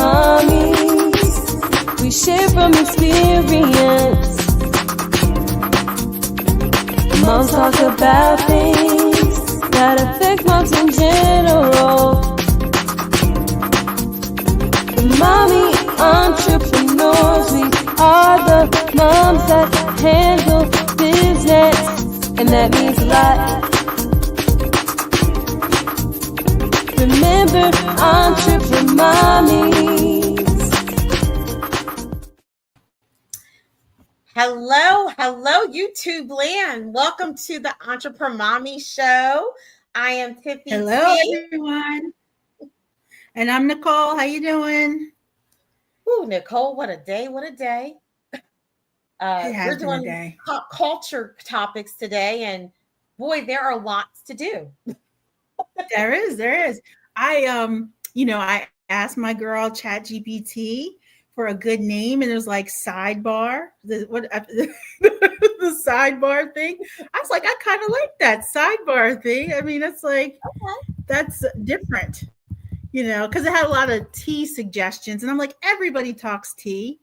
Entrepremommies, we share from experience. Moms talk about things that affect moms in general. The mommy entrepreneurs, we are the moms that handle business, and that means a lot. Remember, Entrepremommies. Hello, YouTube land. Welcome to the Entrepremommies show. I am Tiffy. Hello, everyone. And I'm Nicole. How you doing? Ooh, Nicole, what a day, what a day. We're doing pop culture topics today, and boy, there are lots to do. There is. I asked my girl ChatGPT for a good name, and it was like Sidebar. The Sidebar thing. I was like, I kind of like that Sidebar thing. I mean, it's like that's different, because it had a lot of tea suggestions, and I'm like, everybody talks tea.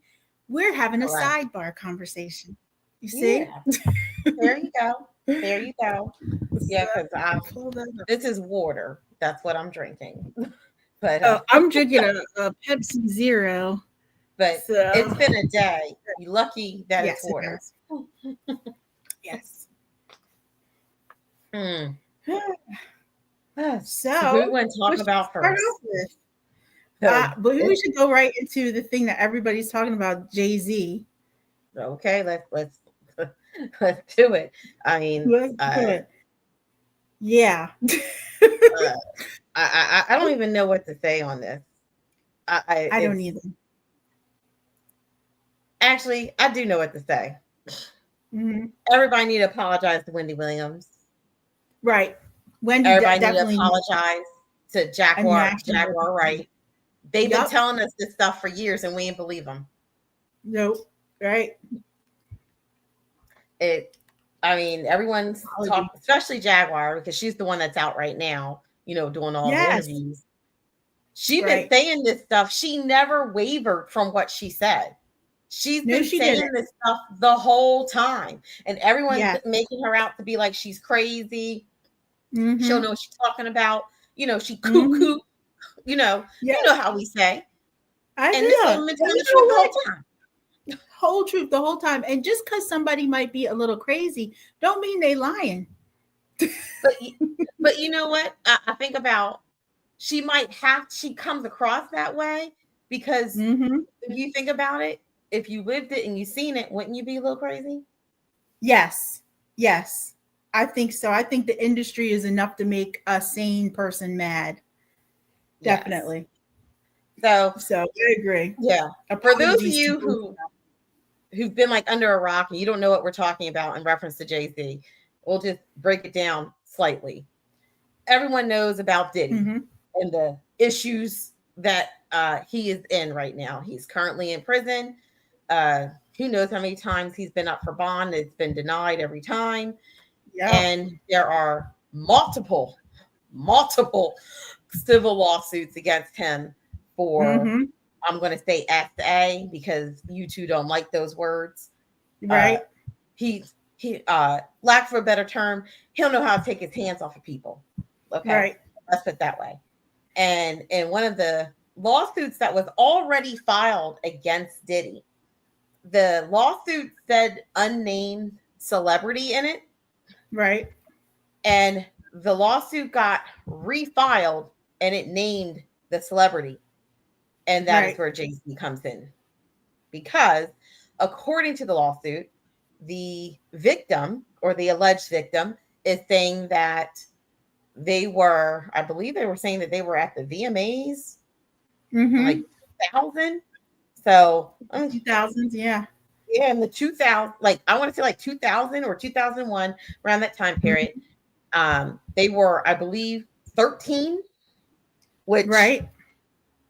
We're having a sidebar conversation. You see? Yeah. There you go. Yeah, because this is water. That's what I'm drinking. But I'm drinking a Pepsi Zero. But it's been a day. You're lucky that it's water. Yes. So we want to talk about first. But we should go right into the thing that everybody's talking about, Jay-Z. Okay, let's do it. I mean, let's do it. Yeah. I don't even know what to say on this. I don't either. Actually, I do know what to say. Mm-hmm. Everybody need to apologize to Wendy Williams. Right. Wendy Everybody need to apologize to Jaguar, right? They've been telling us this stuff for years and we ain't believe them. Nope. Right. Everyone's talking, especially Jaguar, because she's the one that's out right now, doing all the interviews. She's been saying this stuff. She never wavered from what she said. She's been saying this stuff the whole time. And everyone's making her out to be like she's crazy. Mm-hmm. She don't know what she's talking about. She cuckoo. You know how we say. This woman been telling the truth the whole time. The whole time. And just because somebody might be a little crazy, don't mean they lying. but you know what? I think about she comes across that way because if you think about it, if you lived it and you seen it, wouldn't you be a little crazy? Yes. I think so. I think the industry is enough to make a sane person mad. Definitely. So I agree. Yeah. For those of you who've been like under a rock and you don't know what we're talking about in reference to Jay-Z, we'll just break it down slightly. Everyone knows about Diddy and the issues that he is in right now. He's currently in prison. Who knows how many times he's been up for bond. It's been denied every time. Yeah. And there are multiple civil lawsuits against him for, I'm going to say SA because you two don't like those words. Right. He lack for a better term, he'll know how to take his hands off of people. Okay. Right. Let's put it that way. And in one of the lawsuits that was already filed against Diddy, the lawsuit said unnamed celebrity in it. Right. And the lawsuit got refiled and it named the celebrity. And that is where Jay-Z comes in. Because according to the lawsuit, the victim or the alleged victim is saying that I believe they were saying that they were at the VMAs like 2000. So 2000s, yeah. Yeah, in the 2000, I want to say 2000 or 2001, around that time period. They were, I believe, 13, which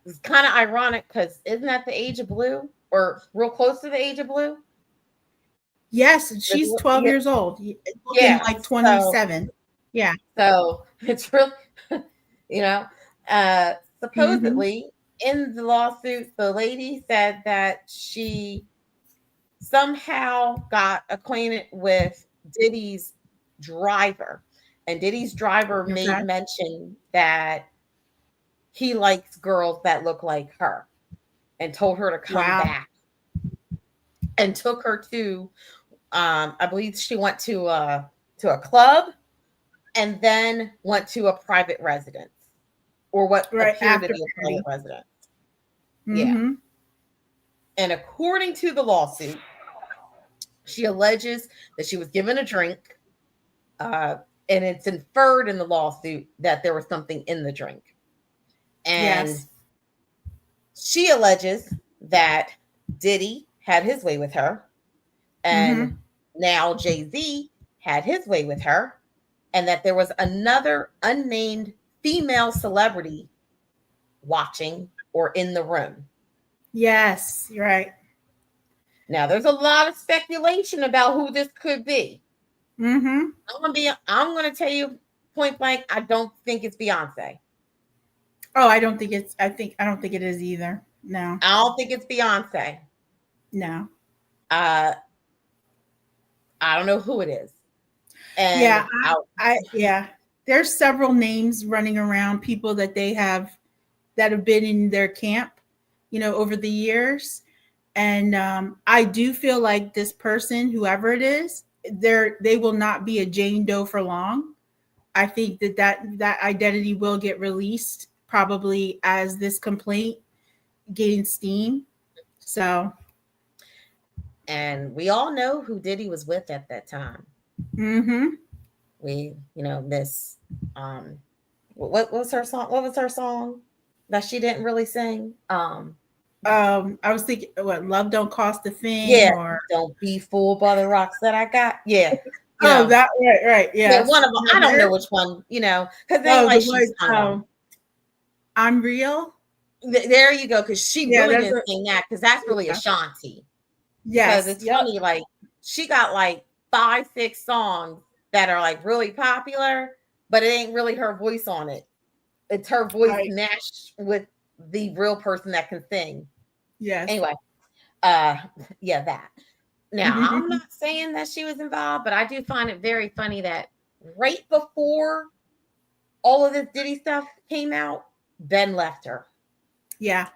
is kind of ironic because isn't that the age of blue or real close to the age of blue? Yes, she's 12 years old. Looking like 27. So it's really, supposedly in the lawsuit, the lady said that she somehow got acquainted with Diddy's driver, and Diddy's driver made mention that he likes girls that look like her, and told her to come back, and took her to, I believe she went to a club, and then went to a private residence, or what appeared to be a private residence. Yeah. And according to the lawsuit, she alleges that she was given a drink, and it's inferred in the lawsuit that there was something in the drink. And she alleges that Diddy had his way with her, and now Jay-Z had his way with her, and that there was another unnamed female celebrity watching or in the room. Yes, you're right. Now, there's a lot of speculation about who this could be. I'm gonna tell you point blank, I don't think it's Beyonce. Oh, I don't think it is either. No. I don't think it's Beyonce. No. I don't know who it is. And there's several names running around, people that have been in their camp, over the years. And I do feel like this person, whoever it is, they will not be a Jane Doe for long. I think that identity will get released probably as this complaint gains steam. So. And we all know who Diddy was with at that time. We, miss, what was her song? What was her song that she didn't really sing? I was thinking, what, Love Don't Cost a Thing? Yeah, or Don't Be Fooled by the Rocks That I Got. Yeah. That right. Yeah, one of them. I don't know which one, because then I'm Real. There you go, because she really didn't sing that, because that's really Ashanti. Yes. Because it's funny, like, she got like 5-6 songs that are like really popular, but it ain't really her voice on it. It's her voice matched with the real person that can sing. Yes. Anyway, that. Now, I'm not saying that she was involved, but I do find it very funny that right before all of this Diddy stuff came out, Ben left her. Yeah.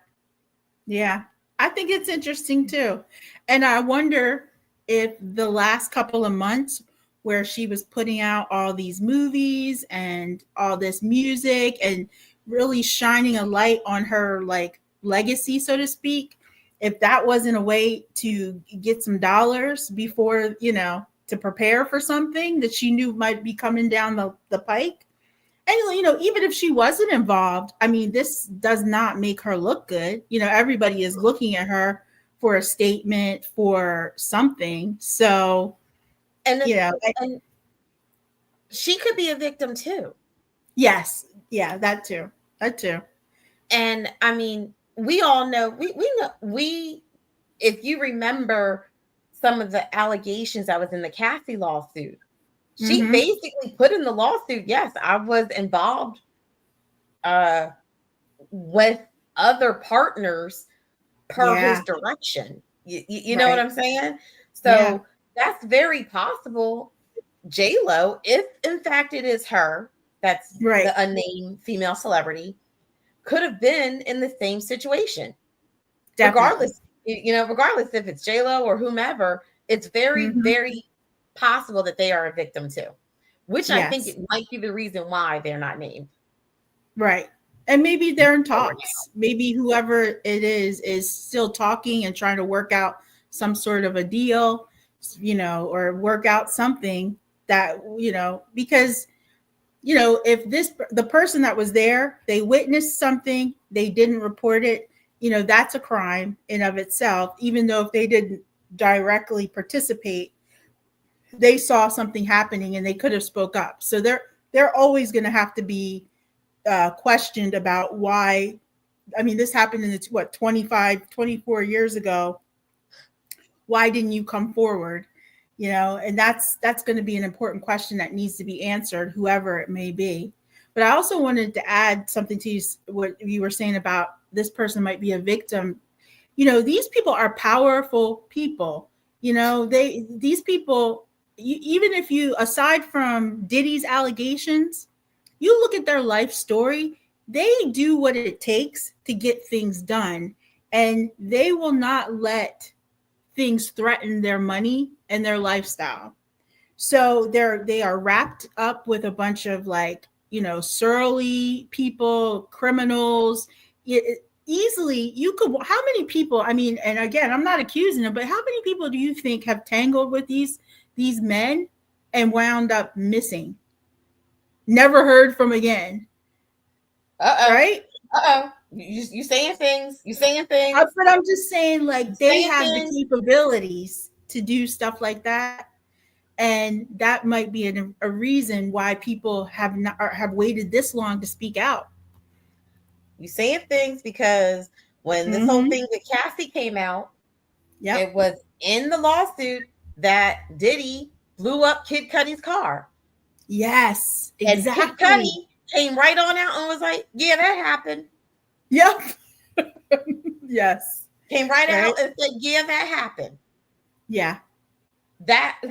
I think it's interesting too. And I wonder if the last couple of months where she was putting out all these movies and all this music and really shining a light on her like legacy, so to speak, if that wasn't a way to get some dollars before, to prepare for something that she knew might be coming down the pike. And, even if she wasn't involved, I mean, this does not make her look good. Everybody is looking at her for a statement, for something. So, and she could be a victim too. Yes. Yeah, that too. And I mean, we all know, if you remember some of the allegations that was in the Cassie lawsuit, she basically put in the lawsuit, yes, I was involved with other partners per his direction. You know what I'm saying? So that's very possible. J-Lo, if in fact it is her, that's the unnamed female celebrity, could have been in the same situation. Definitely. Regardless if it's J-Lo or whomever, it's very, very possible that they are a victim too, which I think it might be the reason why they're not named. Right. And maybe they're in talks. Maybe whoever it is still talking and trying to work out some sort of a deal, or work out something that, because, if the person that was there, they witnessed something, they didn't report it, that's a crime in of itself, even though if they didn't directly participate, they saw something happening and they could have spoke up. So they're always going to have to be questioned about why. I mean, this happened in 24 years ago. Why didn't you come forward? And that's going to be an important question that needs to be answered, whoever it may be. But I also wanted to add something to what you were saying about this person might be a victim. You know, these people are powerful people. You know, these people, even if you, aside from Diddy's allegations, you look at their life story, they do what it takes to get things done. And they will not let things threaten their money and their lifestyle. So they are wrapped up with a bunch of, like, you know, surly people, criminals. Easily you could, how many people, I mean, and again, I'm not accusing them, but how many people do you think have tangled with these men and wound up missing, never heard from again? Right? You saying things. But I'm just saying, like, they have the capabilities to do stuff like that. And that might be a reason why people have waited this long to speak out. You saying things because when this whole thing with Cassie came out, it was in the lawsuit that Diddy blew up Kid Cudi's car. Yes, exactly. And Kid Cudi came right on out and was like, yeah, that happened. Yep. Yes. Came right out and said, yeah, that happened. Yeah. That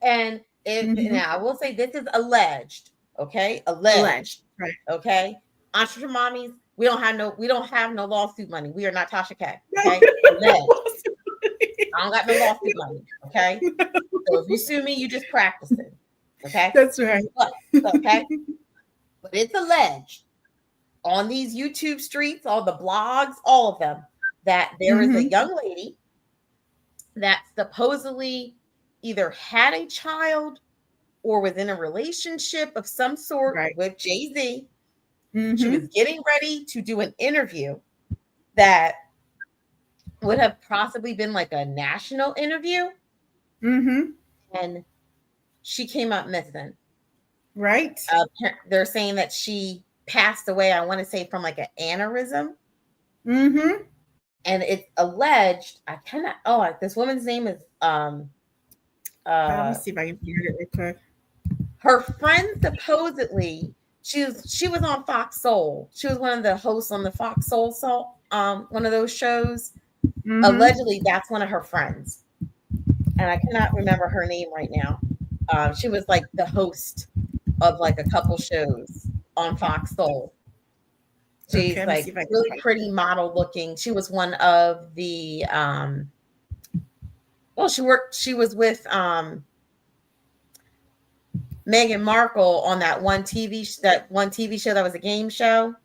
and now I will say this is alleged. Okay. Alleged. Right. Okay. Entrepreneurs, we don't have no lawsuit money. We are not Tasha K. Okay. I don't got no lawsuit money. Okay. So if you sue me, you just practicing. Okay. That's right. But it's alleged on these YouTube streets, all the blogs, all of them, that there is a young lady that supposedly either had a child or was in a relationship of some sort with Jay-Z. She was getting ready to do an interview that would have possibly been like a national interview. And she came up missing. Right. They're saying that she passed away, I want to say, from like an aneurysm. And it's alleged, this woman's name is let me see if I can figure it real quick. Her friend supposedly, she was on Fox Soul. She was one of the hosts on the Fox Soul one of those shows. Allegedly, that's one of her friends. And I cannot remember her name right now. She was like the host of like a couple shows on Fox Soul. She's like really pretty model looking. She was one of the she was with Meghan Markle on that one TV show that was a game show.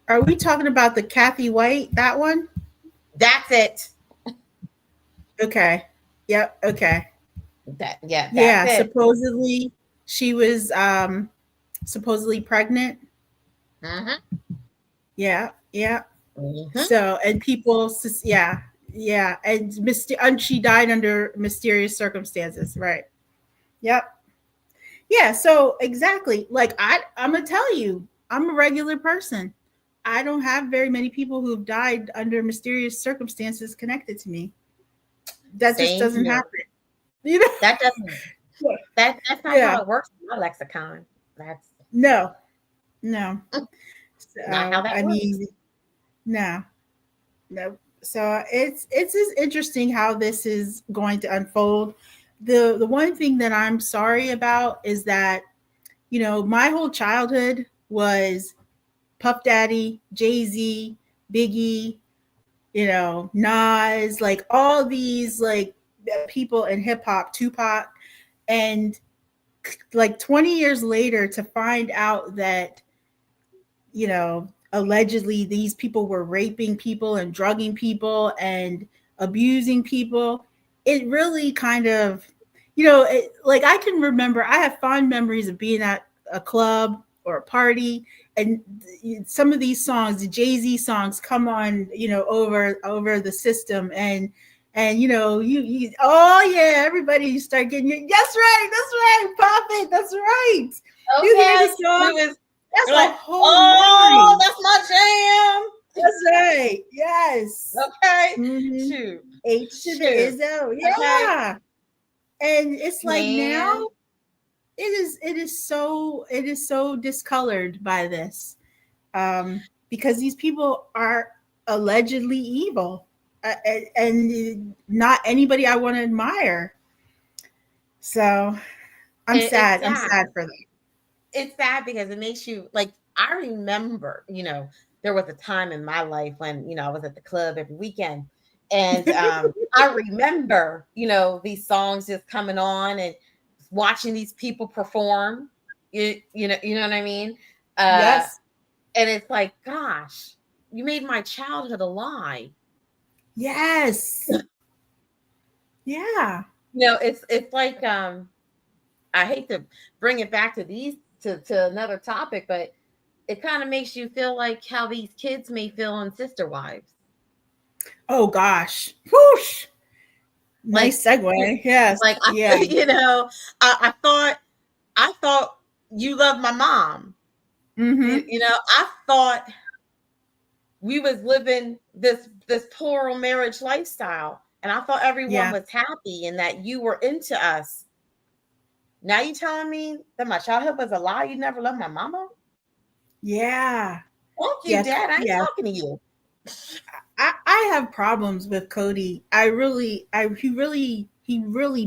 Are we talking about the Kathy White, that one? That's it. Okay. Yep. Okay. That's it. Supposedly she was supposedly pregnant. Yeah. So, and people, and she died under mysterious circumstances, right? Yep. Yeah. So exactly, like I'm gonna tell you, I'm a regular person. I don't have very many people who have died under mysterious circumstances connected to me. That just doesn't happen. You know, that doesn't. That's not how it works in my lexicon. That's no. So, not how that works. No. So it's just interesting how this is going to unfold. The one thing that I'm sorry about is that, you know, my whole childhood was Puff Daddy, Jay-Z, Biggie, you know, Nas, like all these like people in hip hop, Tupac, and like 20 years later to find out that, you know, allegedly these people were raping people and drugging people and abusing people. It really kind of, you know, like I can remember, I have fond memories of being at a club or a party, and some of these songs, the Jay-Z songs, come on, you know, over the system, and you know, you everybody start getting, that's right, pop it, that's right. Okay. You hear the song, that's like, whole that's my jam. That's right. Yes. Okay. Shoot. H to the Izzo. Yeah. Okay. And it's like now it is so discolored by this, because these people are allegedly evil, and not anybody I want to admire. So I'm sad. I'm sad for them. It's sad because it makes you like, I remember, there was a time in my life when, I was at the club every weekend, and I remember, these songs just coming on and watching these people perform. You know what I mean? Yes. And it's like, gosh, you made my childhood a lie. Yes. Yeah. It's like, I hate to bring it back to another topic, but it kind of makes you feel like how these kids may feel in Sisterwives. Oh gosh. Whoosh. Nice segue. Yes. Like, I thought you loved my mom. Mm-hmm. I thought we was living this plural marriage lifestyle, and I thought everyone was happy and that you were into us. Now you telling me that my childhood was a lie? You never loved my mama? Yeah. Fuck you, Dad. I ain't talking to you. I have problems with Cody. He really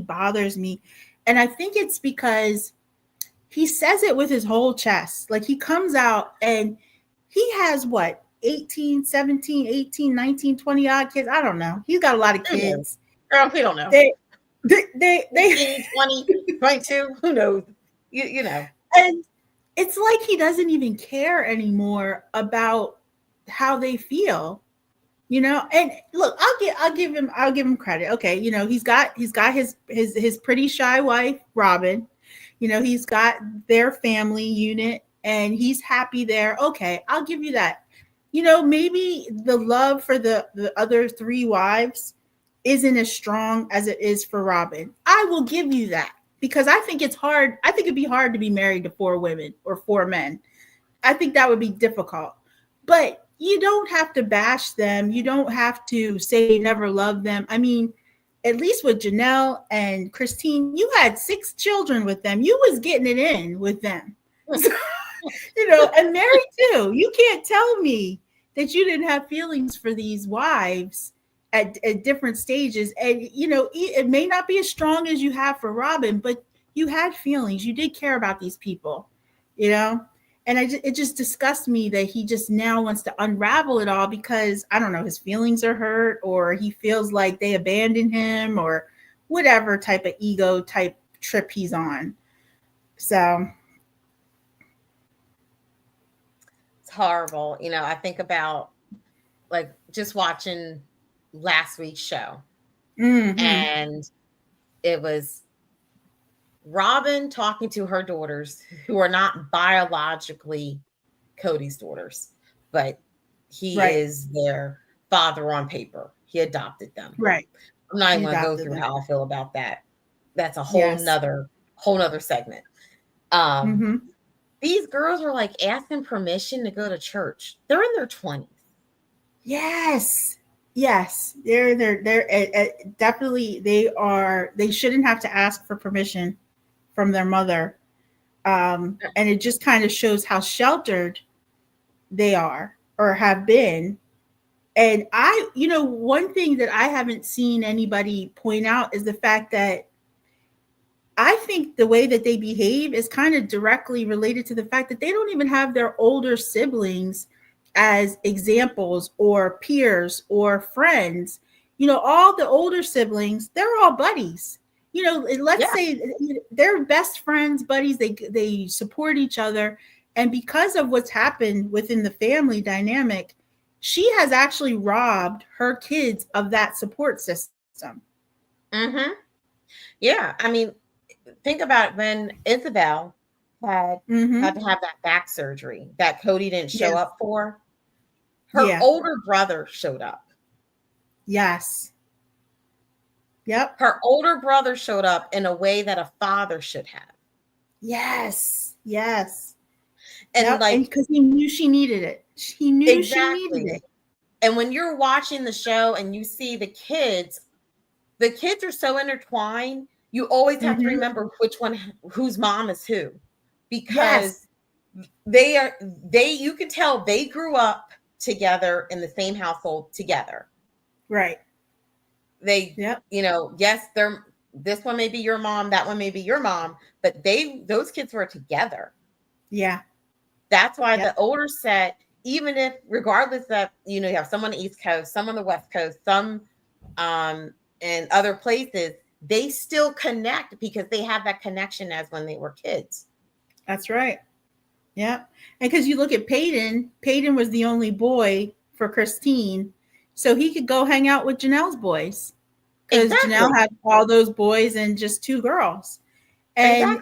bothers me. And I think it's because he says it with his whole chest. Like, he comes out and he has what, 18, 17, 18, 19, 20 odd kids. I don't know. He's got a lot of kids. Girl, we don't know. They 18, 20, 22, who knows? You know. And it's like he doesn't even care anymore about how they feel. And look, I'll give him credit. Okay, he's got his pretty shy wife, Robin. He's got their family unit and he's happy there. Okay, I'll give you that. Maybe the love for the other three wives isn't as strong as it is for Robin. I will give you that, because I think it's hard. I think it'd be hard to be married to 4 women or 4 men. I think that would be difficult. But you don't have to bash them. You don't have to say you never loved them. I mean, at least with Janelle and Christine, you had 6 children with them. You was getting it in with them. And Mary too. You can't tell me that you didn't have feelings for these wives at different stages. And, it may not be as strong as you have for Robin, but you had feelings. You did care about these people, And it just disgusts me that he just now wants to unravel it all because, I don't know, his feelings are hurt, or he feels like they abandoned him, or whatever type of ego type trip he's on. So it's horrible. I think about like just watching last week's show, and it was Robin talking to her daughters, who are not biologically Cody's daughters, but he is their father on paper. He adopted them. Right. I'm not even going to go through how I feel about that. That's a whole nother segment. These girls are like asking permission to go to church. They're in their 20s. Yes. They're definitely, they shouldn't have to ask for permission from their mother. And it just kind of shows how sheltered they are or have been. And one thing that I haven't seen anybody point out is the fact that I think the way that they behave is kind of directly related to the fact that they don't even have their older siblings as examples or peers or friends. All the older siblings, they're all buddies. Let's say they're best friends, buddies. They support each other. And because of what's happened within the family dynamic, she has actually robbed her kids of that support system. Yeah. I mean, think about when Isabel had to have that back surgery that Cody didn't show up for. Her older brother showed up. Yes. Yep. Her older brother showed up in a way that a father should have. Yes. And because he knew she needed it. She knew she needed it. And when you're watching the show and you see the kids are so intertwined you always have to remember whose mom is who, because you can tell they grew up together in the same household together. Right. Yes, this one may be your mom, that one may be your mom, but those kids were together. Yeah. That's why the older set, even if, regardless of, you have some on the East Coast, some on the West Coast, some in other places, they still connect because they have that connection as when they were kids. That's right. Yeah. And because you look at Peyton was the only boy for Christine, so he could go hang out with Janelle's boys, because Janelle had all those boys and just 2 girls. And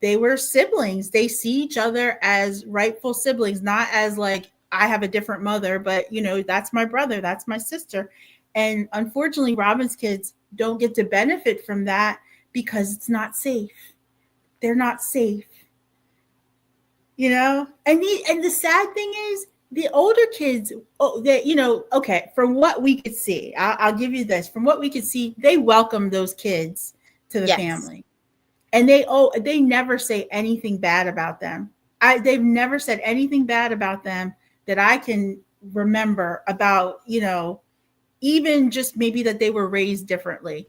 they were siblings. They see each other as rightful siblings, not as like, I have a different mother, but that's my brother, that's my sister. And unfortunately, Robin's kids don't get to benefit from that because it's not safe. They're not safe. And the sad thing is, the older kids, from what we could see, I'll give you this. From what we could see, they welcome those kids to the family. And they never say anything bad about them. They've never said anything bad about them that I can remember about, even just maybe that they were raised differently,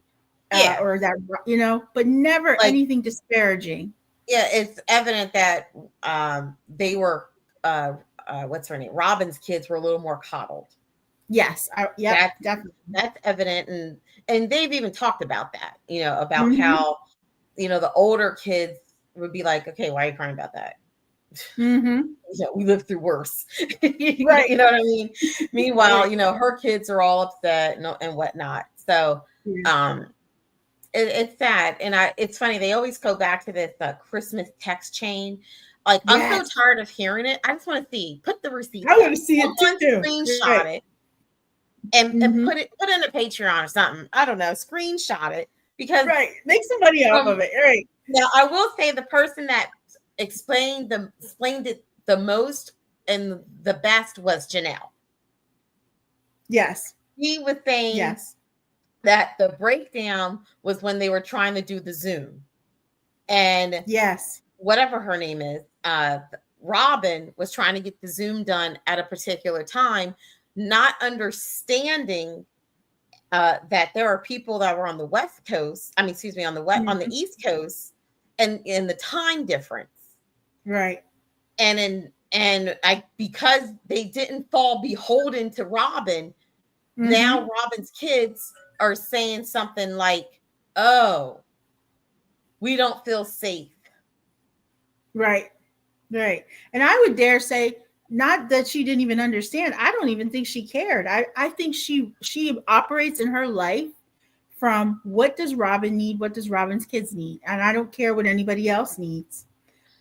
or that, but never anything disparaging. Yeah, it's evident that they were, what's her name? Robin's kids were a little more coddled. Yes, definitely. That's evident, and they've even talked about that, about how, the older kids would be like, okay, why are you crying about that? We lived through worse. Right. You know what I mean? Meanwhile, her kids are all upset and whatnot. So it's sad. And it's funny, they always go back to this Christmas text chain. Like, I'm so tired of hearing it. I just want to put the receipt. I want to see it too. Screenshot it and put it in a Patreon or something. I don't know. Screenshot it, because make some money off of it. Right. Now, I will say the person that explained it the most and the best was Janelle. Yes. He was saying that the breakdown was when they were trying to do the Zoom. And whatever her name is, Robin was trying to get the Zoom done at a particular time, not understanding that there are people that were on the West Coast. On the East Coast, and in the time difference. Right. And because they didn't fall beholden to Robin, now Robin's kids are saying something like, "Oh, we don't feel safe." Right. Right. And I would dare say, not that she didn't even understand. I don't even think she cared. I think she operates in her life from, what does Robin need? What does Robin's kids need? And I don't care what anybody else needs.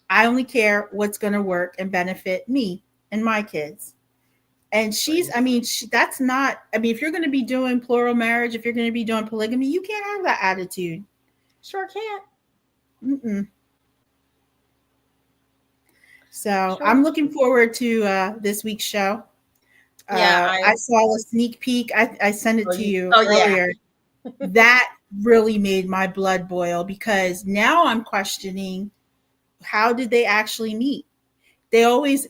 I only care what's going to work and benefit me and my kids. And that's not, if you're going to be doing plural marriage, if you're going to be doing polygamy, you can't have that attitude. Sure can't. So I'm looking forward to this week's show. I saw a sneak peek. I sent it to you earlier. That really made my blood boil, because now I'm questioning, how did they actually meet? He always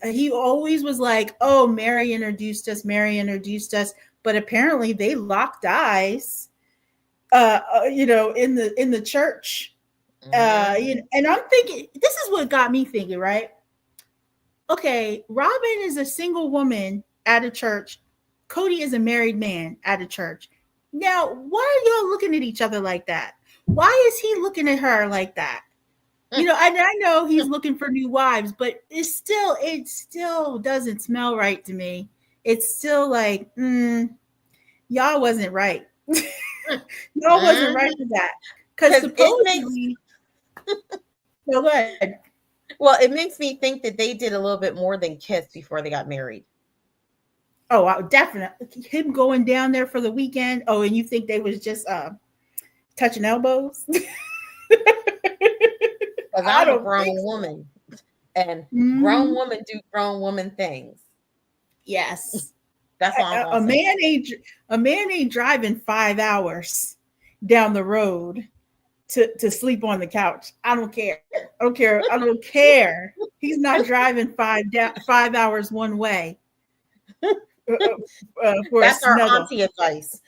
was like, oh, Mary introduced us. But apparently they locked eyes, in the church. And I'm thinking, this is what got me thinking, right? Okay, Robin is a single woman at a church. Cody is a married man at a church. Now, why are y'all looking at each other like that? Why is he looking at her like that? And I know he's looking for new wives, but it still doesn't smell right to me. It's still like, y'all wasn't right. Y'all wasn't right for that. Because supposedly, go ahead. Well, it makes me think that they did a little bit more than kiss before they got married. Oh, definitely. Him going down there for the weekend. Oh, and you think they was just touching elbows? Because I'm a grown woman, and grown women do grown woman things. Yes, that's all. A man ain't driving 5 hours down the road to sleep on the couch. I don't care. I don't care. I don't care. He's not driving 5 hours one way for That's a our snuggle. auntie advice.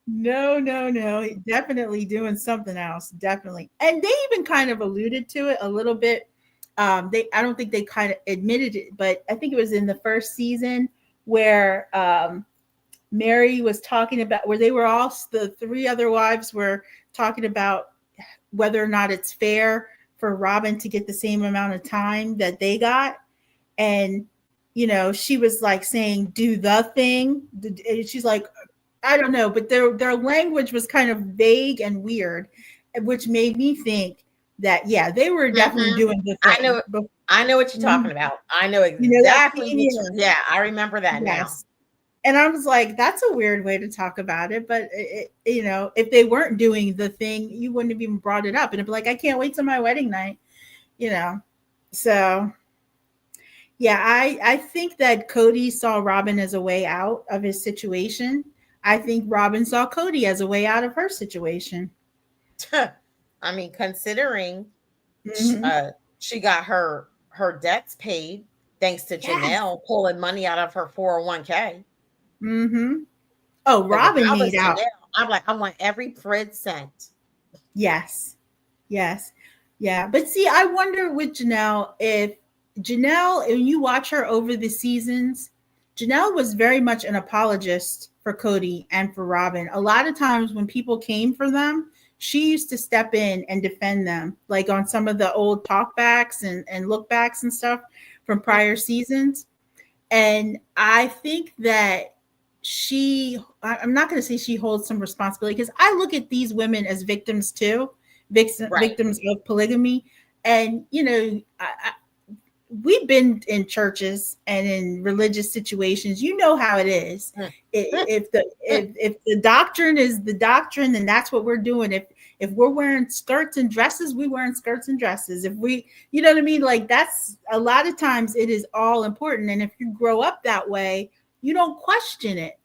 No. Definitely doing something else. Definitely. And they even kind of alluded to it a little bit. I don't think they kind of admitted it, but I think it was in the first season where Mary was talking about, where they were all, the three other wives were talking about whether or not it's fair for Robin to get the same amount of time that they got. And, you know, she was like saying, do the thing. And she's like, I don't know, but their language was kind of vague and weird, which made me think that, yeah, they were definitely doing the thing. I know what you're talking about. I know exactly. Yeah, I remember that now. And I was like, that's a weird way to talk about it. But, you know, if they weren't doing the thing, you wouldn't have even brought it up. And it'd be like, I can't wait till my wedding night, you know. So, yeah, I think that Cody saw Robin as a way out of his situation. I think Robin saw Cody as a way out of her situation. I mean, considering she got her debts paid thanks to Janelle pulling money out of her 401k. Oh, Robin made out. I'm like, I want every Fred cent. Yes. Yeah. But see, I wonder with Janelle, if you watch her over the seasons, Janelle was very much an apologist for Cody and for Robin. A lot of times when people came for them, she used to step in and defend them, like on some of the old talkbacks and look backs and stuff from prior seasons. And I think that I'm not going to say she holds some responsibility, because I look at these women as victims too, victims of polygamy. And, you know, we've been in churches and in religious situations. You know how it is. If the doctrine is the doctrine, then that's what we're doing. If we're wearing skirts and dresses, we wearing skirts and dresses. If we, you know what I mean? Like, that's a lot of times it is all important. And if you grow up that way, you don't question it.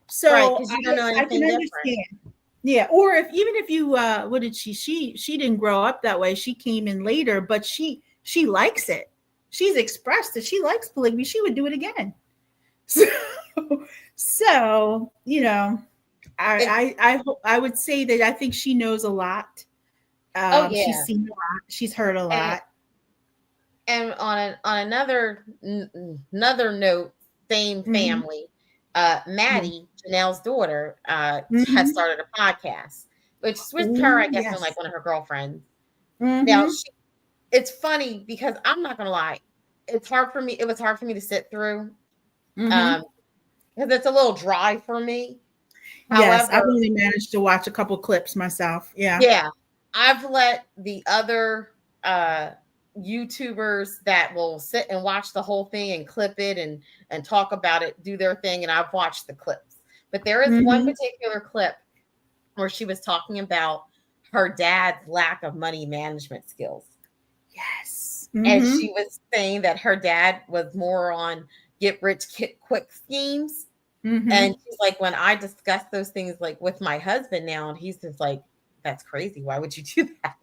So you don't know anything I can understand. Different. Yeah. Or even if you, what did she didn't grow up that way. She came in later, but she likes it. She's expressed that she likes polygamy. She would do it again. So, you know, I would say that I think she knows a lot. She's seen a lot. She's heard a lot. And on another note, same family, Maddie, Janelle's daughter, has started a podcast, which is with her, I guess, and like one of her girlfriends. Now, it's funny because I'm not gonna lie, it was hard for me to sit through, because it's a little dry for me. Yes, I've only managed to watch a couple clips myself. Yeah, I've let the other YouTubers that will sit and watch the whole thing and clip it and talk about it, do their thing, and I've watched the clips. But there is one particular clip where she was talking about her dad's lack of money management skills. Yes. And she was saying that her dad was more on get rich quick schemes. And she's like, when I discuss those things like with my husband now, and he's just like, that's crazy. Why would you do that?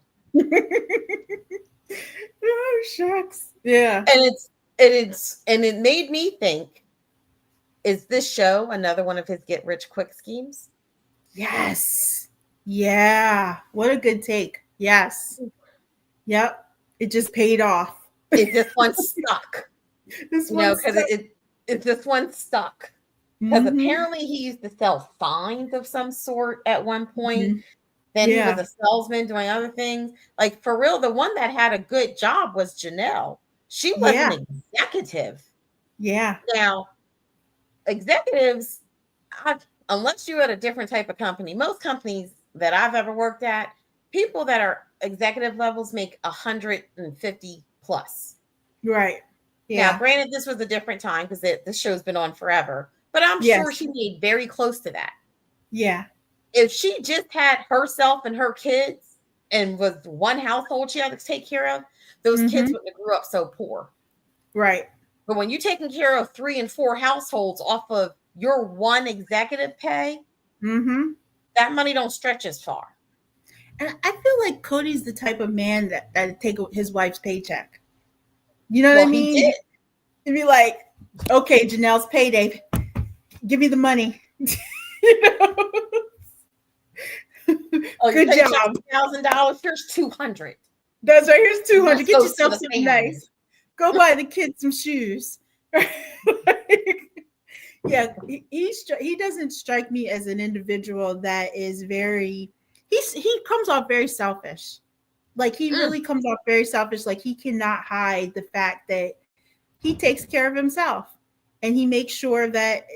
Oh, shucks. Yeah. And it made me think, is this show another one of his get rich quick schemes? Yes. Yeah. What a good take. Yes. Yep. It just paid off. It just one stuck. Because this one stuck. Because apparently he used to sell signs of some sort at one point. Then he was a salesman doing other things. Like, for real, the one that had a good job was Janelle. She was an executive. Yeah. Now, executives, unless you're at a different type of company, most companies that I've ever worked at, people that are executive levels make 150 plus. Right. Yeah. Now, granted, this was a different time because this show's been on forever, but I'm sure she made very close to that. Yeah. If she just had herself and her kids and was one household she had to take care of, those kids wouldn't have grew up so poor. Right. But when you're taking care of 3 and 4 households off of your one executive pay, that money don't stretch as far. And I feel like Cody's the type of man that take his wife's paycheck. You know what I mean? He did. He'd be like, okay, Janelle's payday. Give me the money. Good job. $1,000. Here's $200. That's right. Here's $200. Get yourself something nice. Go buy the kids some shoes. Yeah, he doesn't strike me as an individual that is very. He comes off very selfish. Like he really comes off very selfish. Like he cannot hide the fact that he takes care of himself, and he makes sure that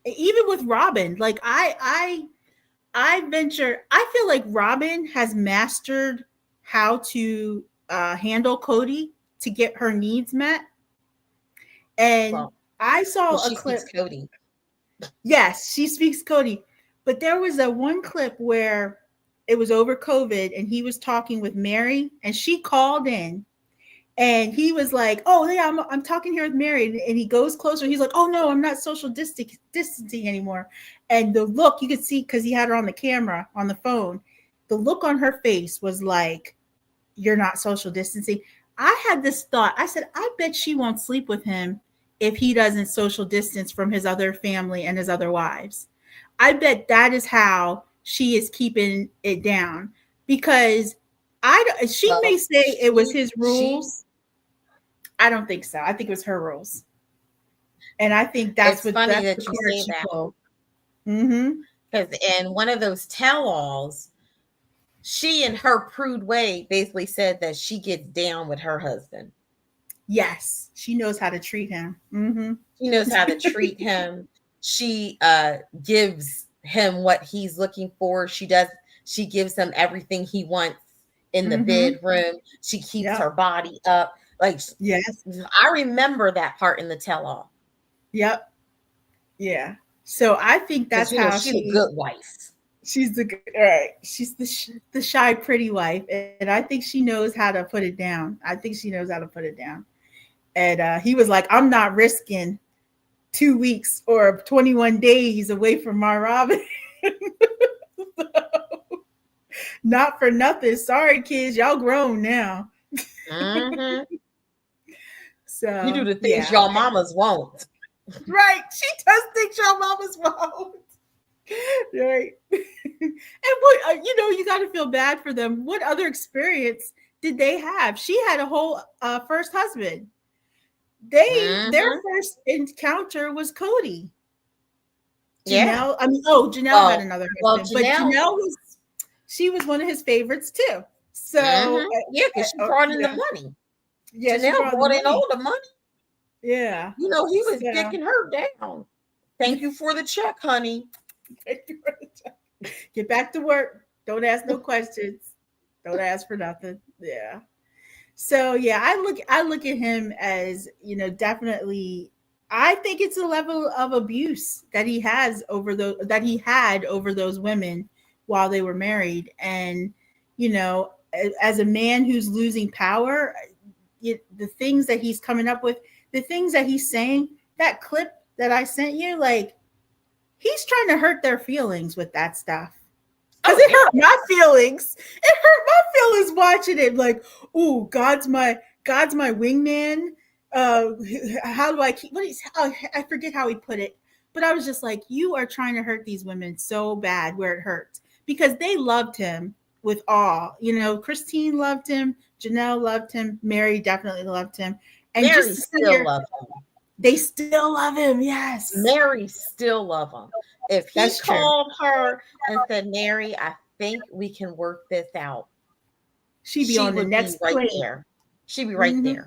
even with Robin, like I feel like Robin has mastered how to handle Cody to get her needs met. And I saw a clip. Cody. Yes, she speaks Cody. But there was one clip where it was over COVID and he was talking with Mary and she called in and he was like, oh, yeah, I'm talking here with Mary. And he goes closer. He's like, oh, no, I'm not social distancing anymore. And the look you could see, because he had her on the camera on the phone, the look on her face was like, you're not social distancing. I had this thought. I said, I bet she won't sleep with him if he doesn't social distance from his other family and his other wives. I bet that is how she is keeping it down, because she may say it was his rules. I don't think so. I think it was her rules. And I think that's it's funny that you say that. Because in one of those tell-alls, she in her prude way basically said that she gets down with her husband. Yes, she knows how to treat him. She knows how to treat him. She gives him what he's looking for. She gives him everything he wants in the bedroom. She keeps her body up. Like, yes, I remember that part in the tell-all. Yep. Yeah. So I think that's how she's a good wife. She's She's the shy, pretty wife, and I think she knows how to put it down. And he was like, "I'm not risking 2 weeks or 21 days away from my Robin." So, not for nothing. Sorry, kids, y'all grown now. So you do the things y'all mamas won't. Right. She does things y'all mamas won't. Right. And what you got to feel bad for them. What other experience did they have? She had a whole first husband. Their first encounter was Cody. Janelle, Janelle had another husband, but Janelle was one of his favorites too. So because she brought in the money. Yeah, Janelle brought in all the money. Yeah, he was kicking her down. Thank you for the check, honey. Get back to work. Don't ask no questions. Don't ask for nothing. Yeah. So yeah, I look at him as, definitely, I think it's a level of abuse that he had over those women while they were married. And, as a man who's losing power, the things that he's coming up with, the things that he's saying, that clip that I sent you, like, he's trying to hurt their feelings with that stuff. Because it hurt my feelings. It hurt my feelings watching it. Like, ooh, God's my wingman. How do I keep? I forget how he put it. But I was just like, you are trying to hurt these women so bad where it hurts, because they loved him with all. Christine loved him. Janelle loved him. Mary definitely loved him. And Mary still loves him. They still love him. Yes. Mary still love him. If he called her and said, Mary, I think we can work this out, she'd be on the next right there. She'd be right there.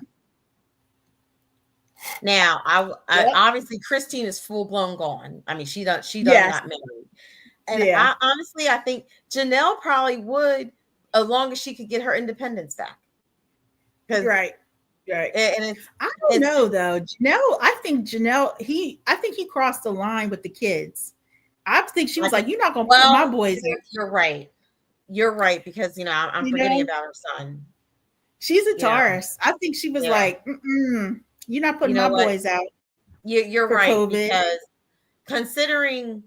Now, I obviously Christine is full blown gone. I mean, she does not marry. And I think Janelle probably would, as long as she could get her independence back. Right. And I don't know though. Janelle, I think he crossed the line with the kids. I think she was like, you're not gonna put my boys in. You're right, because I'm forgetting about her son. She's a Taurus. I think she was like, you're not putting my boys out. You're right, COVID. because considering,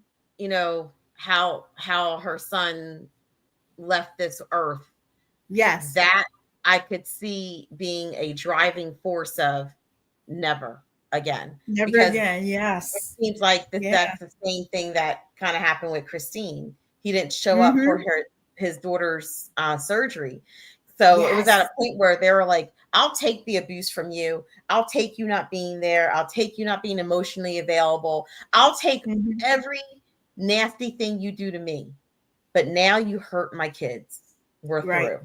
how her son left this earth. Yes. That I could see being a driving force of never again. Never because again. It Yes. seems like that's the same thing that kind of happened with Christine. He didn't show up for his daughter's surgery. So it was at a point where they were like, I'll take the abuse from you. I'll take you not being there. I'll take you not being emotionally available. I'll take every nasty thing you do to me. But now you hurt my kids. We're through.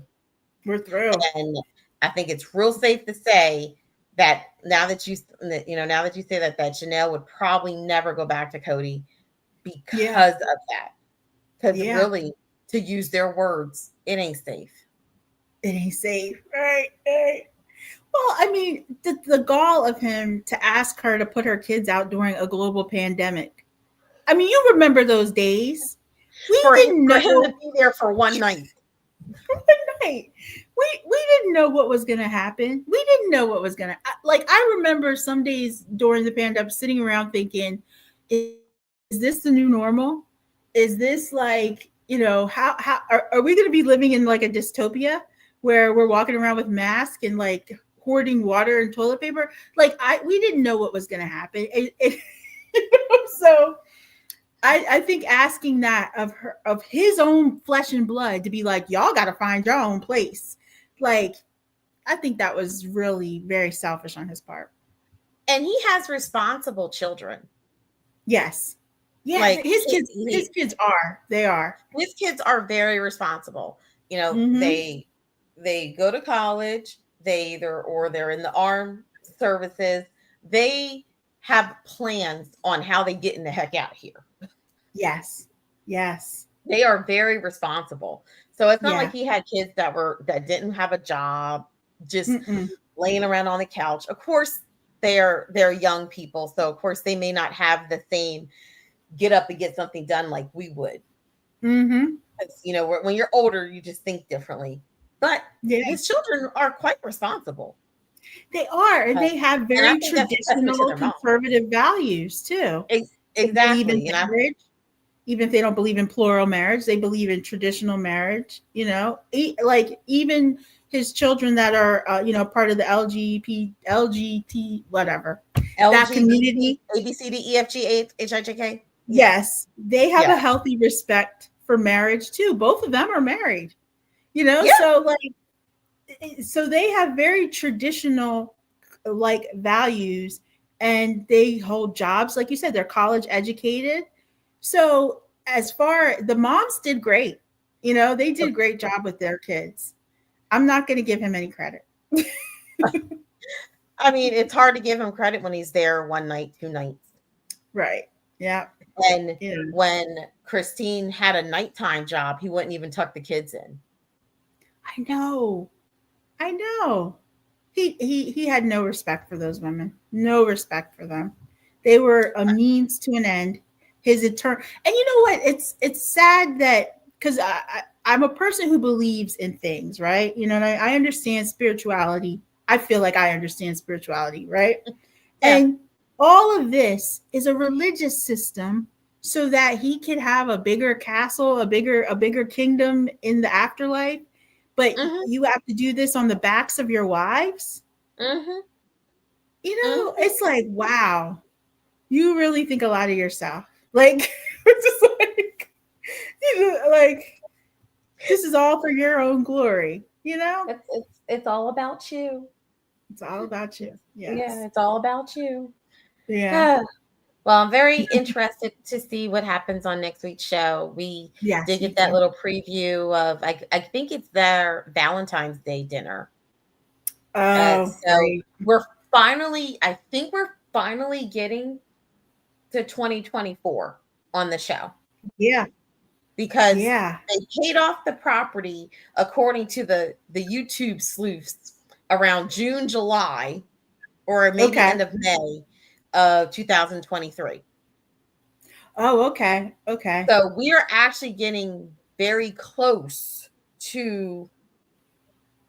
We're through. And I think it's real safe to say that now that you say that Janelle would probably never go back to Cody because of that. Because really, to use their words, it ain't safe. It ain't safe. Right. Well, I mean, the gall of him to ask her to put her kids out during a global pandemic. I mean, you remember those days. For him to be there for one night. We didn't know what was going to happen. We didn't know what was going to, like, I remember some days during the pandemic sitting around thinking, is this the new normal? Is this like, how are we going to be living in like a dystopia where we're walking around with masks and like hoarding water and toilet paper? Like we didn't know what was going to happen. So I think asking that of his own flesh and blood to be like, y'all got to find your own place. Like, I think that was really very selfish on his part. And he has responsible children. Yes. Yeah. Like his kids are. His kids are very responsible. They go to college. They're in the armed services. They have plans on how they get in the heck out of here. Yes. They are very responsible. So it's not like he had kids that didn't have a job, just laying around on the couch. Of course, they're young people, so of course they may not have the same get up and get something done like we would. When you're older, you just think differently. But his children are quite responsible. They are, and they have very traditional conservative values too. Exactly. Even if they don't believe in plural marriage, they believe in traditional marriage. Like even his children that are, part of the LGBT, whatever, that community, ABCDEFGHIJK. Yes, they have a healthy respect for marriage too. Both of them are married. So they have very traditional like values, and they hold jobs, like you said, they're college educated. So as far the moms did great, they did a great job with their kids. I'm not going to give him any credit. I mean, it's hard to give him credit when he's there one night, 2 nights. Right. Yeah. And when Christine had a nighttime job, he wouldn't even tuck the kids in. I know. He had no respect for those women. No respect for them. They were a means to an end. His eternal. And you know what? It's sad that, because I'm a person who believes in things, right? And I understand spirituality. I feel like I understand spirituality, right? Yeah. And all of this is a religious system so that he could have a bigger castle, a bigger kingdom in the afterlife. But you have to do this on the backs of your wives. It's like, wow, you really think a lot of yourself. Like, it's just like, this is all for your own glory. It's all about you. It's all about you. Yes. Yeah, it's all about you. Yeah. Well, I'm very interested to see what happens on next week's show. We did get that little preview of, I think it's their Valentine's Day dinner. Oh, so we're finally getting to 2024 on the show. Yeah. Because they paid off the property, according to the YouTube sleuths, around June, July, or maybe end of May of 2023. Oh, okay. So we are actually getting very close to,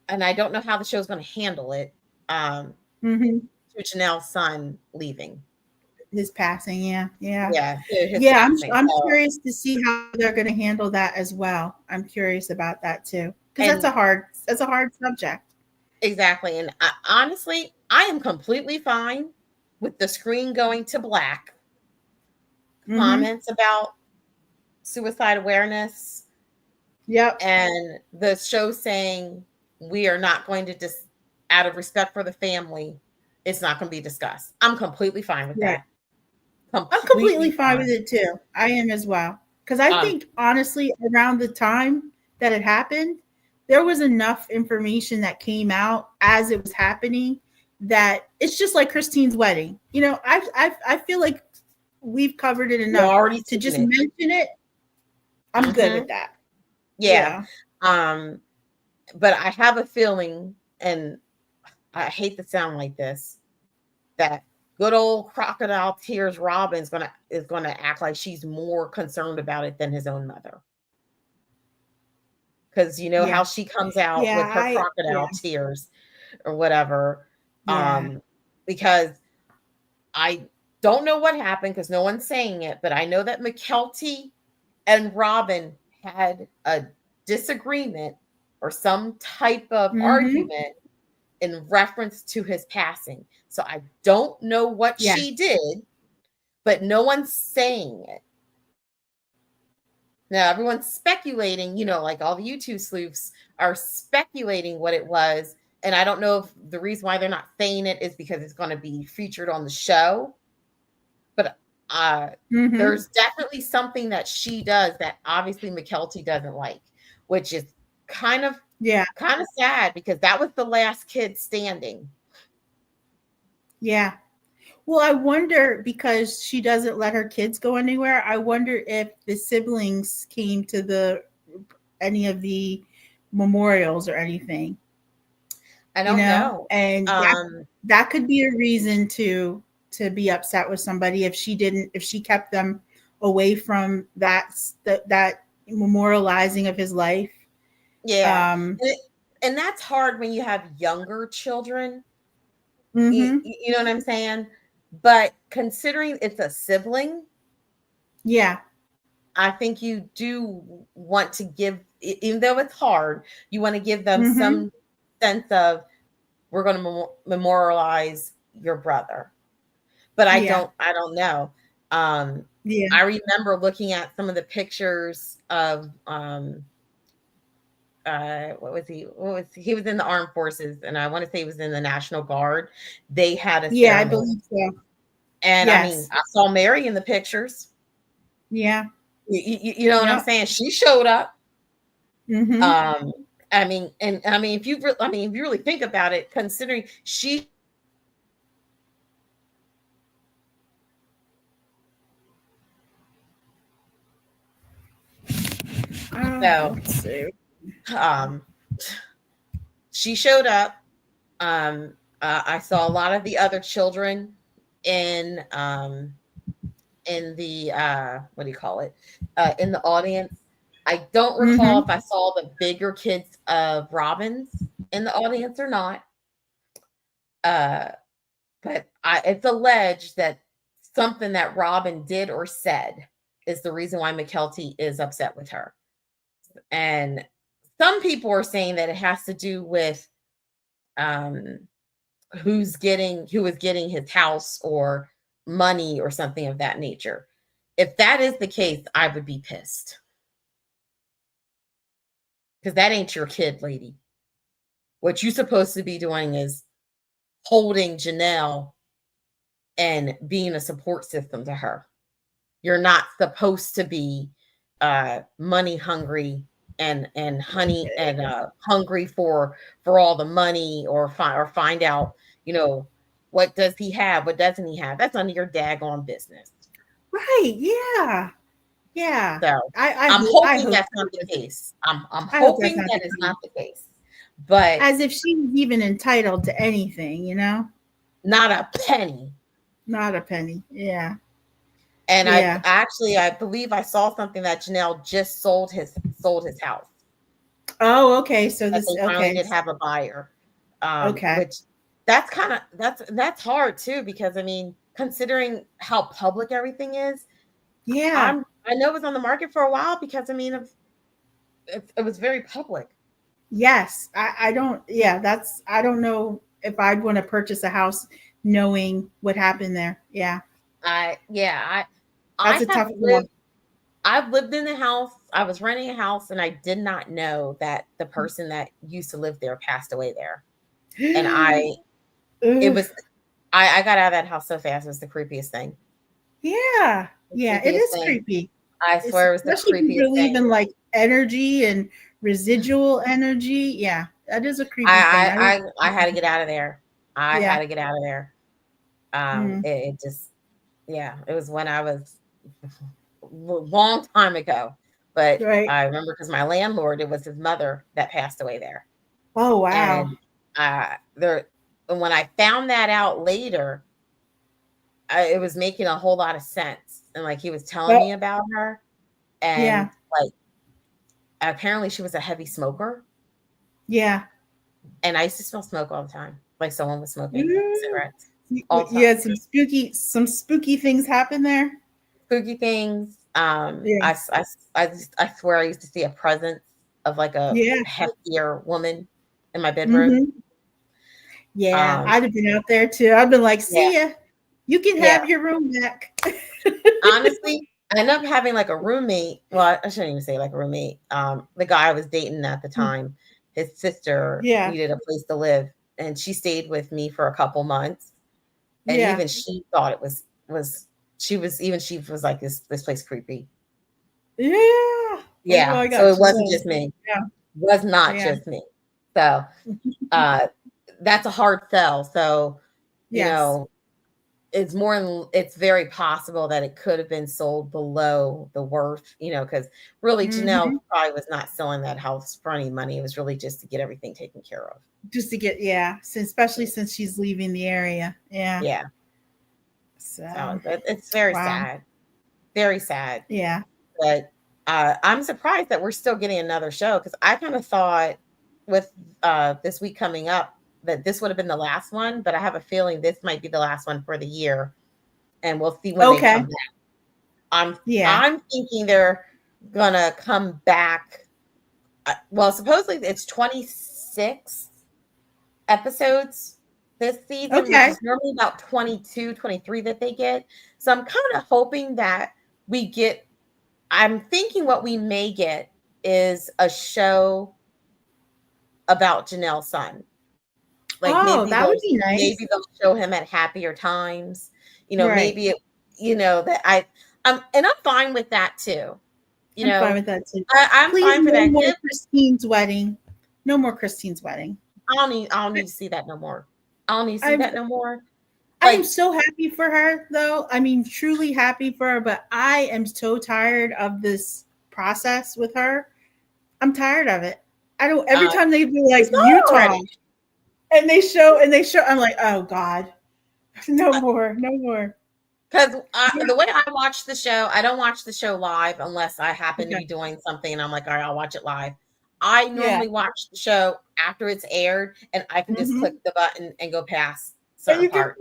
and I don't know how the show's going to handle it, to Janelle's son leaving. his passing. Yeah. Passing. I'm curious to see how they're going to handle that as well. I'm curious about that too, because that's a hard subject. Exactly. And honestly, I am completely fine with the screen going to black. Comments about suicide awareness. Yep. And the show saying we are not going to out of respect for the family, it's not going to be discussed. I'm completely fine with that. I'm completely fine with it too. I am as well. Because I think, honestly, around the time that it happened, there was enough information that came out as it was happening that it's just like Christine's wedding. You know, I feel like we've covered it enough to just mention it. I'm good with that. Yeah. But I have a feeling, and I hate to sound like this, that good old crocodile tears Robin is gonna act like she's more concerned about it than his own mother. Because you know how she comes out with her crocodile tears or whatever. Because I don't know what happened because no one's saying it, but I know that Mykelti and Robin had a disagreement or some type of argument in reference to his passing. So I don't know what she did, but no one's saying it. Now everyone's speculating, you know, like all the YouTube sleuths are speculating what it was. And I don't know if the reason why they're not saying it is because it's going to be featured on the show. But there's definitely something that she does that obviously Mykelti doesn't like, which is kind of sad because that was the last kid standing. Yeah. Well, I wonder, because she doesn't let her kids go anywhere, I wonder if the siblings came to any of the memorials or anything. I don't know. And that could be a reason to be upset with somebody if she kept them away from that memorializing of his life. Yeah. And that's hard when you have younger children. You know what I'm saying? But considering it's a sibling, I think you do want to give, even though it's hard, you want to give them some sense of, we're going to memorialize your brother. But I don't know. I remember looking at some of the pictures of what was he was in the armed forces, and I want to say he was in the National Guard. They had a ceremony. I believe so. And I mean, I saw Mary in the pictures. Yeah. You know what I'm saying? She showed up. I mean, if you really think about it, considering she she showed up. I saw a lot of the other children in the what do you call it? In the audience. I don't recall if I saw the bigger kids of Robin's in the audience or not. But it's alleged that something that Robin did or said is the reason why Mykelti is upset with her. And some people are saying that it has to do with who is getting his house or money or something of that nature. If that is the case, I would be pissed. Because that ain't your kid, lady. What you're supposed to be doing is holding Janelle and being a support system to her. You're not supposed to be money hungry and honey and hungry for all the money or find out, you know, what does he have, what doesn't he have. That's none of your daggone business. Right. Yeah. Yeah. So I'm hoping that's not the case. I'm hoping that is not the case. But as if she was even entitled to anything, you know? Not a penny. Not a penny. Yeah. And I believe I saw something that Janelle just sold his house. Oh, okay. So they finally did have a buyer. Which that's hard too, because I mean, considering how public everything is. Yeah. I know it was on the market for a while because I mean, it was very public. Yes. I don't know if I'd want to purchase a house knowing what happened there. Yeah. That's a tough one. I've lived in the house. I was renting a house and I did not know that the person that used to live there passed away there. And I got out of that house so fast. It was the creepiest thing. Yeah. It is creepy. I swear it was the creepiest thing. Believe in like energy and residual energy. Yeah, that is a creepy thing. I had to get out of there. I had to get out of there. It just, it was when I was a long time ago. But I remember because my landlord, it was his mother that passed away there. Oh, wow. And when I found that out later, it was making a whole lot of sense. And like he was telling me about her. And like apparently she was a heavy smoker. Yeah. And I used to smell smoke all the time. Like someone was smoking cigarettes. Yeah, some spooky things happen there. Spooky things. I swear I used to see a presence of like a heftier woman in my bedroom. Mm-hmm. Yeah, I'd have been out there too. I've been like, see ya. You can have your room back. Honestly, I ended up having like a roommate. Well, I shouldn't even say like a roommate. The guy I was dating at the time, his sister needed a place to live, and she stayed with me for a couple months. And even she thought it was she was like this place creepy. Yeah. Yeah. Oh, so it wasn't just me. Yeah. It was not just me. So that's a hard sell. So you know, it's very possible that it could have been sold below the worth, you know, because really Janelle probably was not selling that house for any money. It was really just to get everything taken care of. Just to get, especially since she's leaving the area. Yeah. Yeah. So it's very sad. Very sad. Yeah. But I'm surprised that we're still getting another show because I kind of thought with this week coming up that this would have been the last one, but I have a feeling this might be the last one for the year, and we'll see when they come back. I'm thinking they're gonna come back. Well, supposedly it's 26 episodes this season, which is normally about 22, 23 that they get. So I'm kind of hoping that we get. I'm thinking what we may get is a show about Janelle's son. Like maybe that would be nice. Maybe they'll show him at happier times. You know, maybe it, you know, that I'm fine with that too. I'm fine with that too. I'm fine for that. No more Christine's wedding. No more Christine's wedding. I don't need to see that no more. I don't need to see that no more. I'm so happy for her though. I mean, truly happy for her, but I am so tired of this process with her. I'm tired of it. I don't every time they be like Utah. And they show, I'm like, oh God, no more. Because the way I watch the show, I don't watch the show live unless I happen to be doing something and I'm like, all right, I'll watch it live. I normally watch the show after it's aired and I can just click the button and go past certain parts.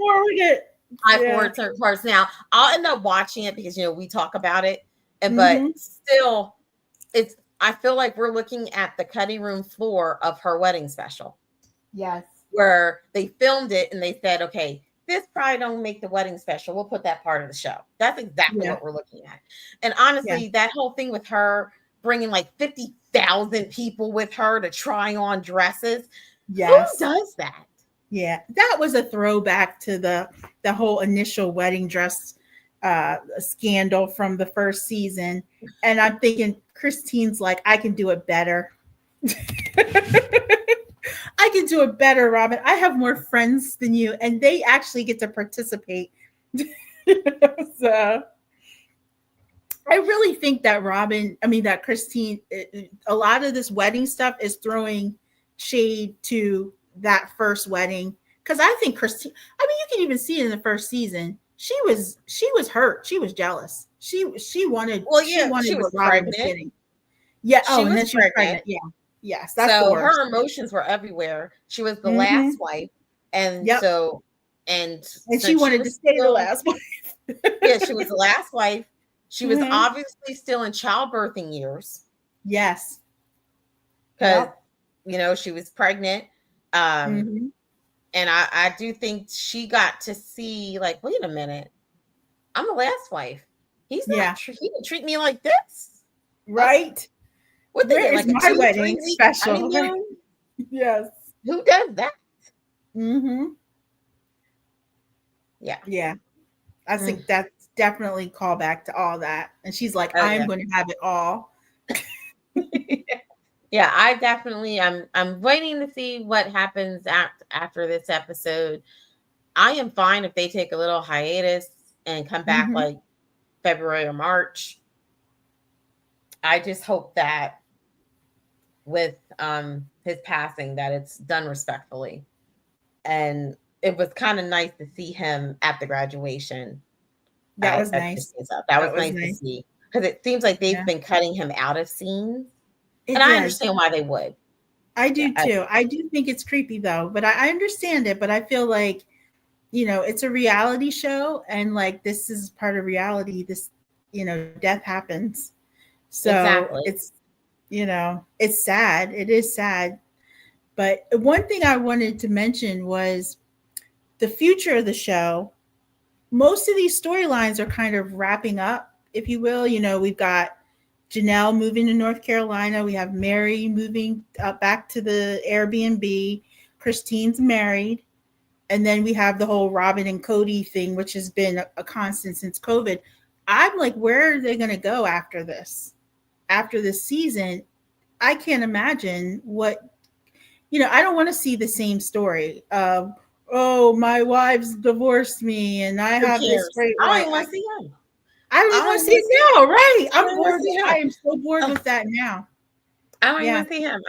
I forward certain parts. Now, I'll end up watching it because, you know, we talk about it. But still, I feel like we're looking at the cutting room floor of her wedding special. Yes. Where they filmed it and they said, okay, this probably don't make the wedding special. We'll put that part of the show. That's exactly what we're looking at. And honestly, that whole thing with her bringing like 50,000 people with her to try on dresses. Yes. Who does that? Yeah. That was a throwback to the whole initial wedding dress scandal from the first season. And I'm thinking Christine's like, I can do it better. I can do it better, Robin. I have more friends than you, and they actually get to participate. So I really think that that Christine, a lot of this wedding stuff is throwing shade to that first wedding. Because I think Christine, you can even see it in the first season. She was hurt. She was jealous. She wanted. Well, yeah, she was pregnant. Yeah. And then she was pregnant. Yeah. Yes. That's so her emotions were everywhere. She was the last wife, and so And she wanted to stay the last wife. Yeah, she was the last wife. She was obviously still in childbirthing years. Yes. Because, she was pregnant. And I do think she got to see, like, wait a minute, I'm the last wife. He's not, he didn't treat me like this. Right. What they get, like a my wedding special? Yes. Who does that? Yeah. Yeah. I think that's definitely callback to all that. And she's like, I'm going to have it all. Yeah, I definitely, I'm waiting to see what happens after this episode. I am fine if they take a little hiatus and come back like February or March. I just hope that with his passing that it's done respectfully. And it was kind of nice to see him at the graduation. That was nice. That was nice to see. Because it seems like they've been cutting him out of scenes. I understand why they would. I do too. I do think it's creepy though, but I understand it. But I feel like, it's a reality show, and like this is part of reality. This, death happens. So it's, it's sad. It is sad. But one thing I wanted to mention was the future of the show. Most of these storylines are kind of wrapping up, if you will. We've got Janelle moving to North Carolina. We have Mary moving back to the Airbnb. Christine's married. And then we have the whole Robin and Cody thing, which has been a constant since COVID. I'm like, where are they going to go after this? After this season? I can't imagine what, I don't want to see the same story of, oh, my wife's divorced me and I have this great life. I don't want to see him. I don't even want to see it now, right? I'm bored. I am so bored with that now. I don't even want to see him.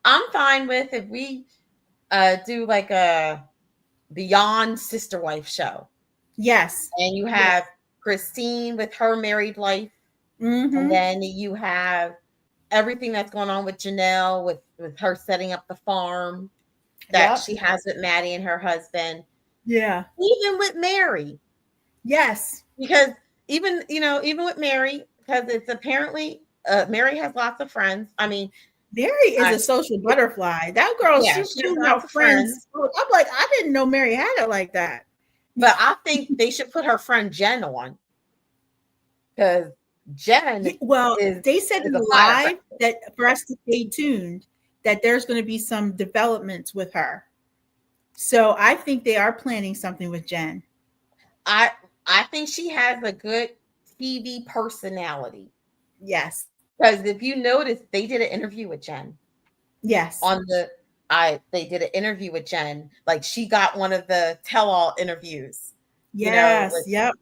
I'm fine with if we do like a Beyond Sister Wife show. Yes. And you have Christine with her married life. And then you have everything that's going on with Janelle, with her setting up the farm that she has with Maddie and her husband. Yeah. Even with Mary. Yes. Because even with Mary, because it's apparently Mary has lots of friends. I mean, Mary is a social butterfly. That girl, she's shooting out friends. I'm like, I didn't know Mary had it like that. But I think they should put her friend Jen on. Because Jen they said in the live that for us to stay tuned, that there's going to be some developments with her. So I think they are planning something with Jen. I think she has a good TV personality. Yes. Because if you notice, they did an interview with Jen. Yes. They did an interview with Jen. Like she got one of the tell-all interviews. Yes.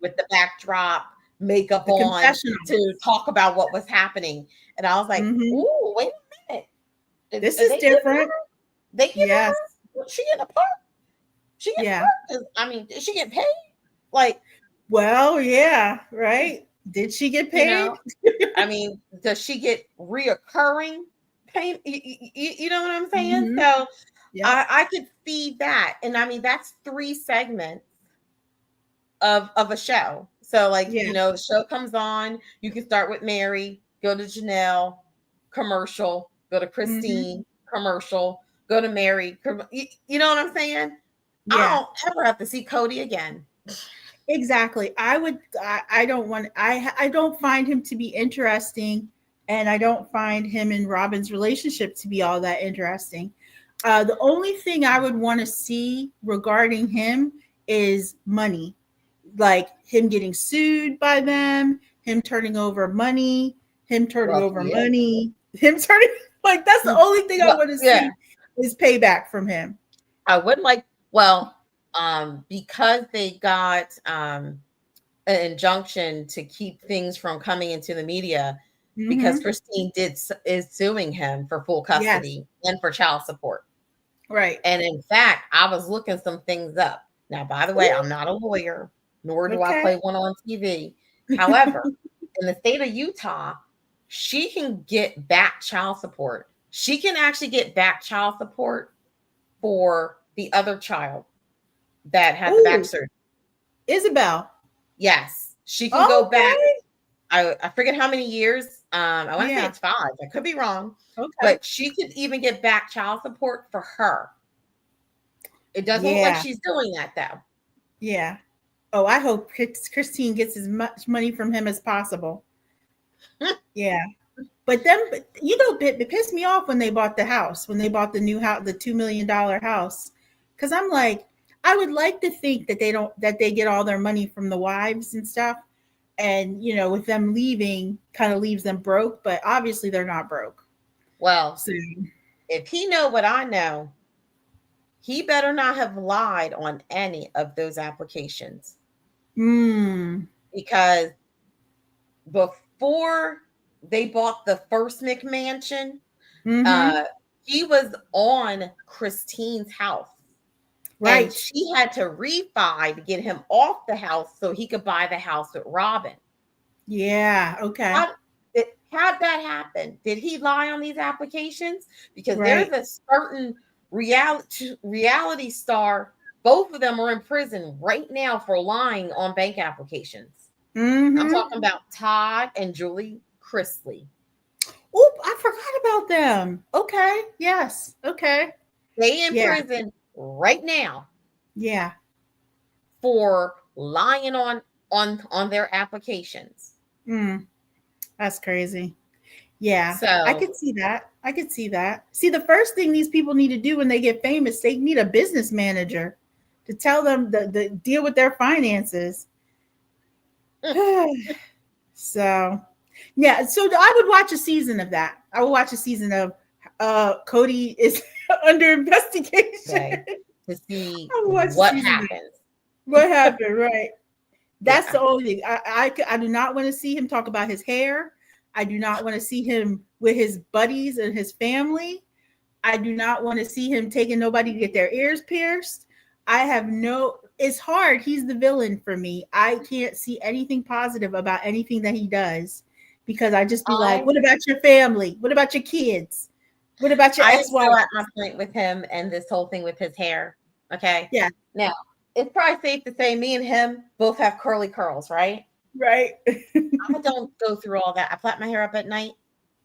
With the backdrop, makeup on to talk about what was happening. And I was like, ooh, wait a minute. This is different. They give her? She get a part? She get part? I mean, did she get paid? Like, well, yeah, right. Did she get paid? I mean, does she get reoccurring pay? You know what I'm saying? So I could see that. And I mean, that's 3 segments of a show. So like, the show comes on, you can start with Mary, go to Janelle, commercial, go to Christine, commercial, go to Mary. You know what I'm saying? Yeah. I don't ever have to see Cody again. Exactly. I don't find him to be interesting, and I don't find him and Robin's relationship to be all that interesting. The only thing I would want to see regarding him is money, like him getting sued by them, him turning over money, him turning like that's the only thing I want to see is payback from him. I would like, because they got an injunction to keep things from coming into the media, because Christine is suing him for full custody and for child support. Right. And in fact, I was looking some things up. Now, by the way, I'm not a lawyer, nor do I play one on TV. However, in the state of Utah, she can get back child support. She can actually get back child support for the other child. that had the back surgery. Isabel. Yes, she can go back. I forget how many years. I want to say it's 5. I could be wrong. Okay. But she could even get back child support for her. It doesn't look like she's doing that though. Yeah. Oh, I hope Christine gets as much money from him as possible. Yeah. But then, it pissed me off when they bought the house, when they bought the new house, the $2 million house. Because I'm like, I would like to think that they get all their money from the wives and stuff. And, with them leaving, kind of leaves them broke. But obviously they're not broke. Well, if he know what I know, he better not have lied on any of those applications. Because before they bought the first McMansion, he was on Christine's house. Right. And she had to refi to get him off the house so he could buy the house with Robin. Yeah. Okay. How'd that happen? Did he lie on these applications? Because there's a certain reality star. Both of them are in prison right now for lying on bank applications. I'm talking about Todd and Julie Chrisley. Oh, I forgot about them. Okay. Yes. Okay. They in prison right now. Yeah. For lying on their applications. That's crazy. Yeah. So I could see that. See, the first thing these people need to do when they get famous, they need a business manager to tell them the deal with their finances. So I would watch a season of that. I would watch a season of Cody is under investigation to see what happens. What happened, right? That's the only thing. I do not want to see him talk about his hair. I do not want to see him with his buddies and his family. I do not want to see him taking nobody to get their ears pierced. It's hard. He's the villain for me. I can't see anything positive about anything that he does because I just be like, what about your family? What about your kids? What about your ex-wife? I'm still at my point with him and this whole thing with his hair. Okay. Yeah. Now, it's probably safe to say me and him both have curly curls, right? Right. I don't go through all that. I plait my hair up at night.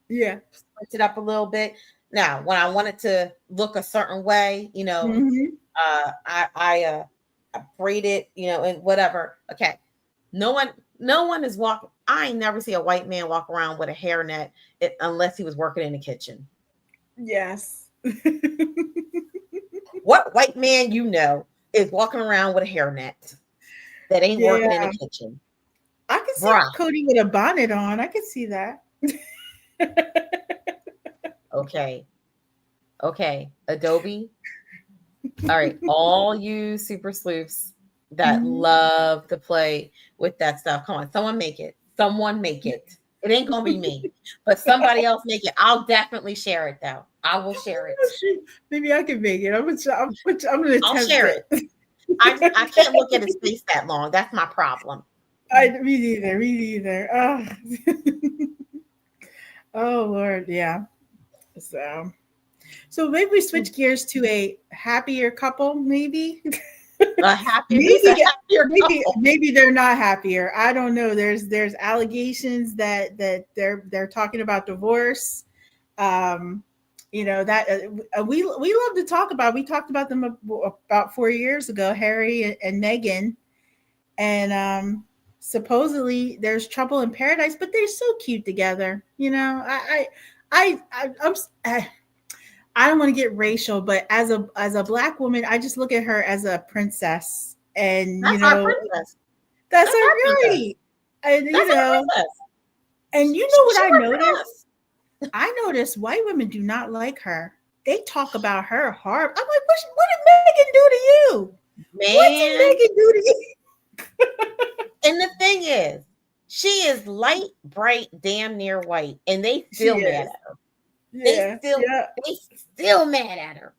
Yeah. Switch it up a little bit. Now, when I want it to look a certain way, I braid it, and whatever. Okay. No one is walking. I ain't never see a white man walk around with a hairnet unless he was working in the kitchen. Yes. What white man is walking around with a hairnet that ain't working in the kitchen? I can see Cody with a bonnet on. I can see that. Okay. Adobe. All right. All you super sleuths that love to play with that stuff. Come on. Someone make it. It ain't going to be me, but somebody else make it. I'll definitely share it though. I will share it. Maybe I can make it. I'll share it. I can't look at his face that long. That's my problem. Me neither. Oh. Oh Lord, yeah. So maybe we switch gears to a happier couple, maybe. Maybe they're not happier. I don't know. There's allegations that they're talking about divorce. That we love to talk about. We talked about them about 4 years ago, Harry and Meghan, and supposedly there's trouble in paradise, but they're so cute together. I don't want to get racial, but as a Black woman, I just look at her as a princess, and that's our princess. That's our right. And and what I noticed? I noticed white women do not like her. They talk about her hard. I'm like, what did Meghan do to you? Man, what did Meghan do to you? And the thing is, she is light, bright, damn near white, and they still mad at her. They still mad at her.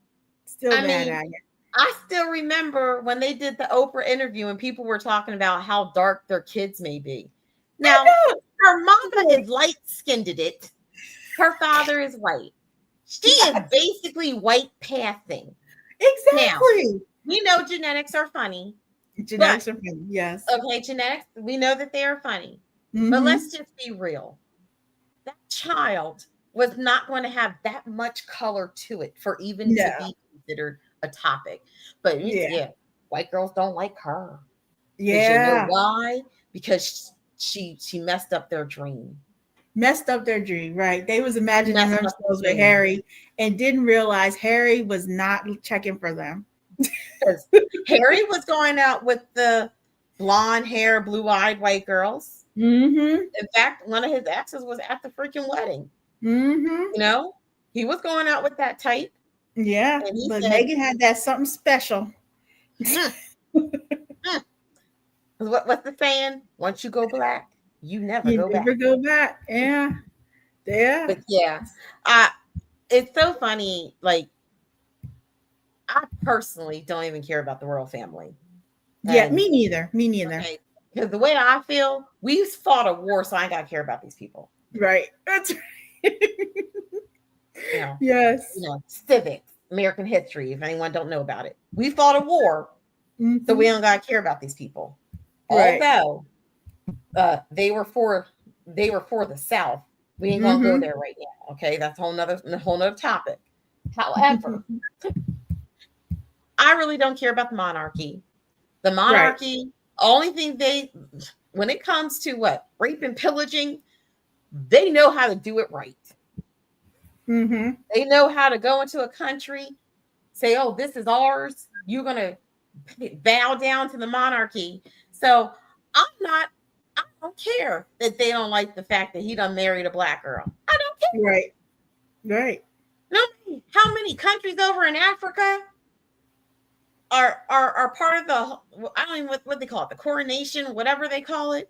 I still remember when they did the Oprah interview and people were talking about how dark their kids may be. Now, her mama is light-skinned it. Her father is white. She is basically white passing. Exactly. Now, we know genetics are funny. Genetics are funny, yes. Okay, genetics, we know that they are funny. Mm-hmm. But let's just be real. That child was not going to have that much color to it for even to be considered a topic. But white girls don't like her. Because you know why? Because she messed up their dream. Messed up their dream, right? They was imagining themselves with Harry and didn't realize Harry was not checking for them. Harry was going out with the blonde hair, blue-eyed white girls. Mm-hmm. In fact, one of his exes was at the freaking wedding. Mm-hmm. You know, he was going out with that type. Yeah, but Megan had that something special. What's the saying? Once you go black, you never go back. Yeah. But it's so funny. Like, I personally don't even care about the royal family. Me neither. Okay, because the way I feel, we fought a war, so I ain't got to care about these people. Right. That's right. Yes. Civics, American history, if anyone don't know about it. We fought a war, so we don't got to care about these people. Right. Although they were for the South. We ain't gonna go there right now. Okay, that's a whole nother topic. However, I really don't care about the monarchy. The monarchy, only thing when it comes to rape and pillaging, they know how to do it right. Mm-hmm. They know how to go into a country, say, "Oh, this is ours." You're gonna bow down to the monarchy. So I don't care that they don't like the fact that he done married a black girl. I don't care. Right. No, how many countries over in Africa are part of the, I don't even what they call it, the coronation, whatever they call it.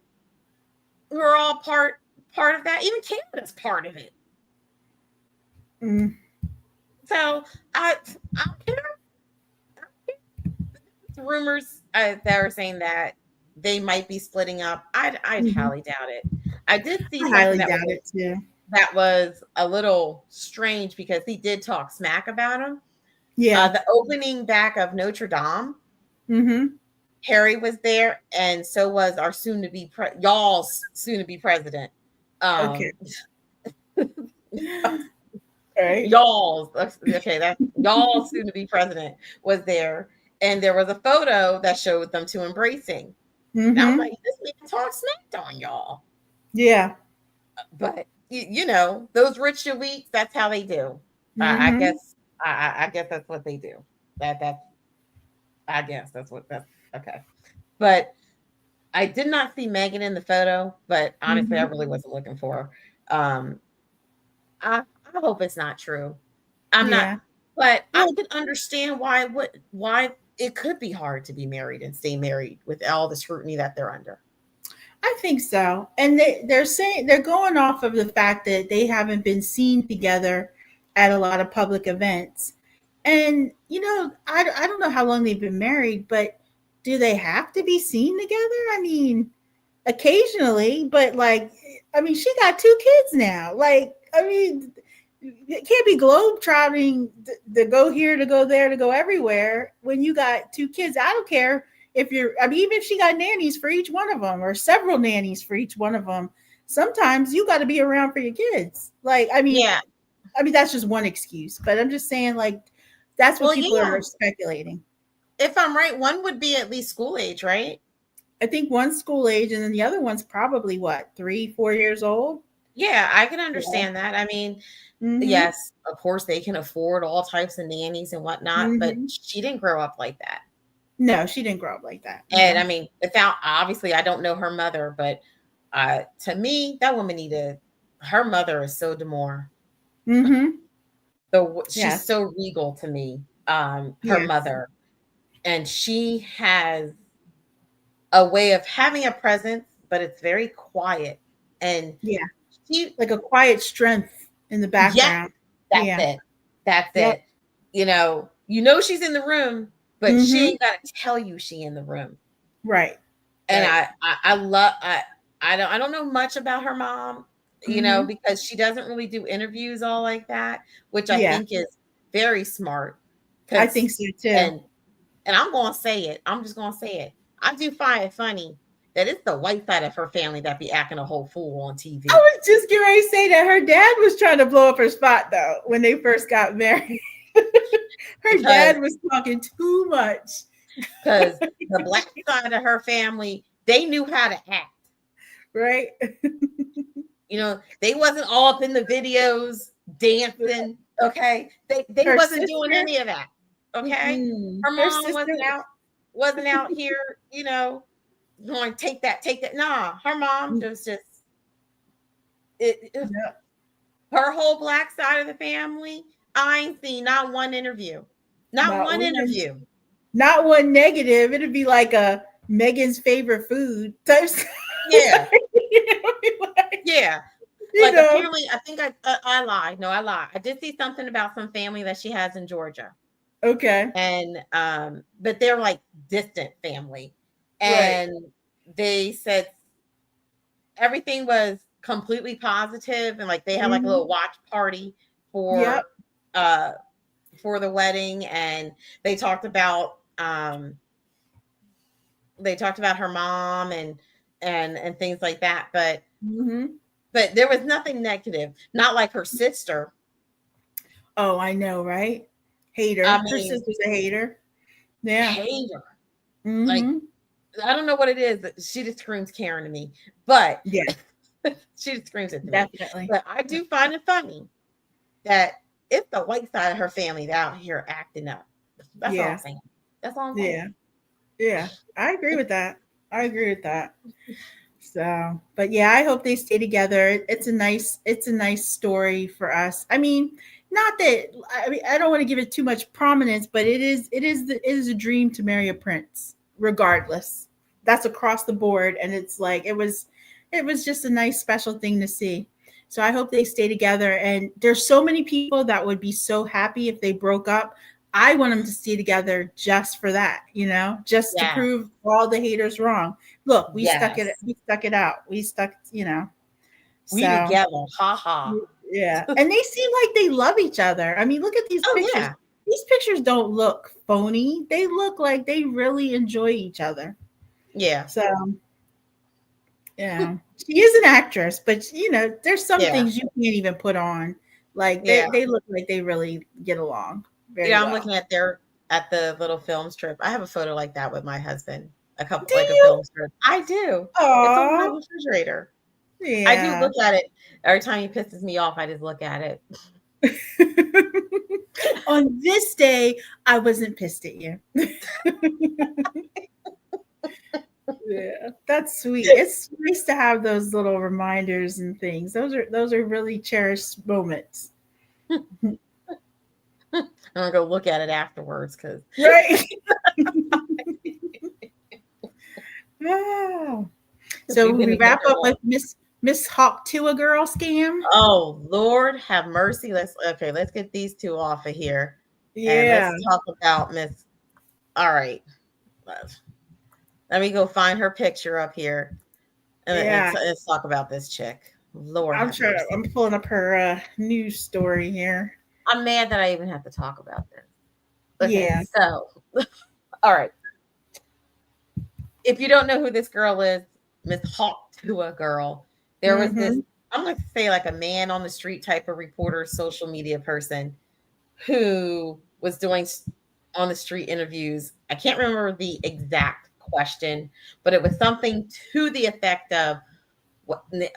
We're all part of that. Even Canada's part of it. Mm. So I don't care. Rumors that are saying that they might be splitting up. I highly doubt it. I did see something that was a little strange because he did talk smack about him. Yeah, the opening back of Notre Dame. Mm-hmm. Harry was there, and so was our soon-to-be y'all's soon-to-be president. Okay. Right. Y'all's okay. That's y'all's soon-to-be president was there. And there was a photo that showed them two embracing. Mm-hmm. Now I'm like, this man talk smacked on y'all. Yeah. But those rich elites, that's how they do. Mm-hmm. I guess that's what they do. I guess that's okay. But I did not see Megan in the photo, but honestly, I really wasn't looking for her. I hope it's not true. I'm not, but I can understand why it could be hard to be married and stay married with all the scrutiny that they're under. I think so. And they're saying they're going off of the fact that they haven't been seen together at a lot of public events. And, I don't know how long they've been married, but do they have to be seen together? I mean, occasionally, but she got 2 kids now. It can't be globetrotting to go here, to go there, to go everywhere when you got 2 kids. I don't care even if she got nannies for each one of them or several nannies for each one of them, sometimes you got to be around for your kids. That's just one excuse, but I'm just saying that's what people are speculating. If I'm right, one would be at least school age, right? I think one's school age and then the other one's probably 3-4 years old. Yeah, I can understand that. I mean, yes, of course they can afford all types of nannies and whatnot, but she didn't grow up like that. No, she didn't grow up like that. And I mean, obviously I don't know her mother, but to me, that woman her mother is so demure. Mm-hmm. So she's so regal to me, her mother. And she has a way of having a presence, but it's very quiet. And she like a quiet strength in the background. That's it. She's in the room, but she ain't got to tell you she in the room. Right. And I love, I don't know much about her mom, because she doesn't really do interviews all like that, which I think is very smart I think so too. And I'm going to say it. I'm just going to say it. I do find it funny that it's the white side of her family that be acting a whole fool on TV. I was just getting ready to say that her dad was trying to blow up her spot, though, when they first got married. Her dad was talking too much. Because the black side of her family, they knew how to act. Right. You know, they wasn't all up in the videos dancing. Okay. They wasn't doing any of that. Okay. Her mom wasn't out here, you know, going take that. Nah, her mom was just her whole black side of the family. I ain't seen not one interview. Not one interview. Not one negative. It'd be like a Megan's favorite food type. Yeah. Yeah. Like apparently, I think I lied. No, I lied. I did see something about some family that she has in Georgia. Okay. And but they're like distant family. And they said everything was completely positive, and like they had like a little watch party for the wedding, and they talked about her mom and things like that, but there was nothing negative, not like her sister. Oh, I know, right? Hater. Her sister's a hater. Yeah. Hater. Like, I don't know what it is. She just screams Karen to me, but yeah, she just screams it to definitely. Me. But I do find it funny that it's the white side of her family that out here acting up. That's all I'm saying. That's all I'm saying. Yeah. I agree with that. So, but yeah, I hope they stay together. It's a nice story for us. I mean, not that I don't want to give it too much prominence, but it is a dream to marry a prince, regardless. That's across the board, and it's like it was just a nice special thing to see. So I hope they stay together. And there's so many people that would be so happy if they broke up. I want them to stay together just for that, you know, just to prove all the haters wrong. Look, we stuck it out. We stuck, you know. We together. Ha ha. Yeah. And they seem like they love each other. I mean, look at these pictures. Yeah. These pictures don't look phony. They look like they really enjoy each other. Yeah. So, yeah. She is an actress, but you know, there's some things you can't even put on. Like they look like they really get along. I'm looking at the little film strip. I have a photo like that with my husband. A film strip. I do. Aww. It's on my refrigerator. Yeah. I do look at it every time he pisses me off. I just look at it. On this day, I wasn't pissed at you. Yeah, that's sweet. It's nice to have those little reminders and things. Those are really cherished moments. I'm gonna go look at it afterwards because right. Oh. So we wrap up with Miss Hawk Tuah girl scam. Oh Lord, have mercy. Let's get these two off of here. Yeah. And let's talk about Miss. All right. Let me go find her picture up here. And let's talk about this chick. Lord. I'm pulling up her news story here. I'm mad that I even have to talk about this. Okay, yeah. So, all right. If you don't know who this girl is, Miss Hawk Tuah girl, there was this, I'm going to say like a man on the street type of reporter, social media person who was doing on the street interviews. I can't remember the exact question, but it was something to the effect of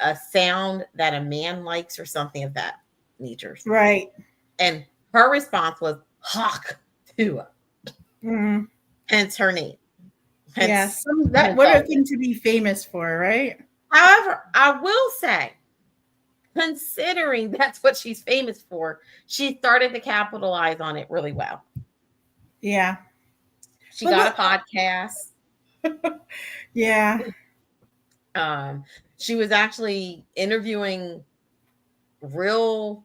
a sound that a man likes or something of that nature. Right. And her response was Hawk Tuah. Hence her name. Yes. What a thing to be famous for, right? However, I will say, considering that's what she's famous for, she started to capitalize on it really well. Yeah. She got a podcast. Yeah. She was actually interviewing real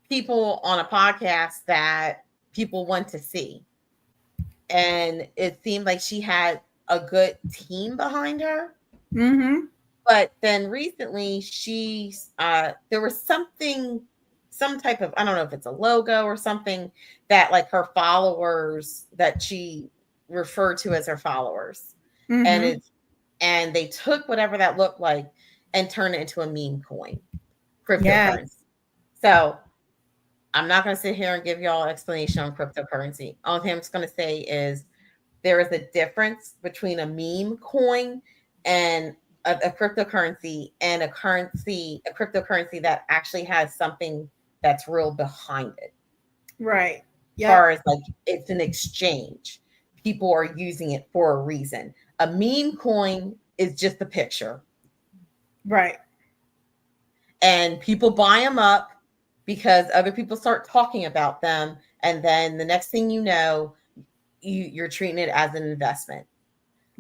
people on a podcast that people want to see. And it seemed like she had a good team behind her. But then recently there was something some type of, I don't know if it's a logo or something that like her followers that she referred to as her followers. And and they took whatever that looked like and turned it into a meme coin, cryptocurrency. So I'm not going to sit here and give y'all an explanation on cryptocurrency. All thing I'm just going to say is there is a difference between a meme coin and a cryptocurrency and a cryptocurrency that actually has something that's real behind it. Right. As far as like it's an exchange. People are using it for a reason. A meme coin is just a picture. Right. And people buy them up because other people start talking about them. And then the next thing you know, you're treating it as an investment.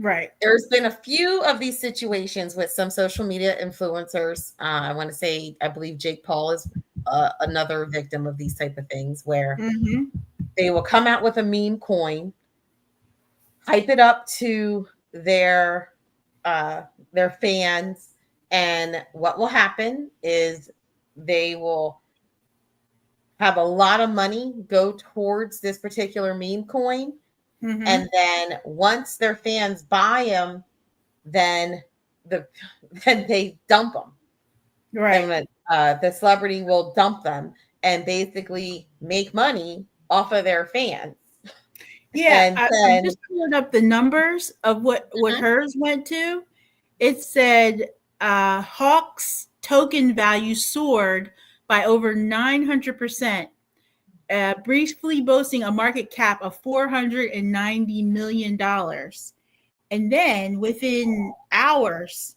Right. There's been a few of these situations with some social media influencers. I want to say, I believe Jake Paul is another victim of these type of things where they will come out with a meme coin, hype it up to their fans, and what will happen is they will have a lot of money go towards this particular meme coin. And then once their fans buy them, then they dump them. Right. And the celebrity will dump them and basically make money off of their fans. Yeah, I'm just pulling up the numbers of what hers went to. It said Hawk's token value soared by over 900%, briefly boasting a market cap of $490 million. And then within hours,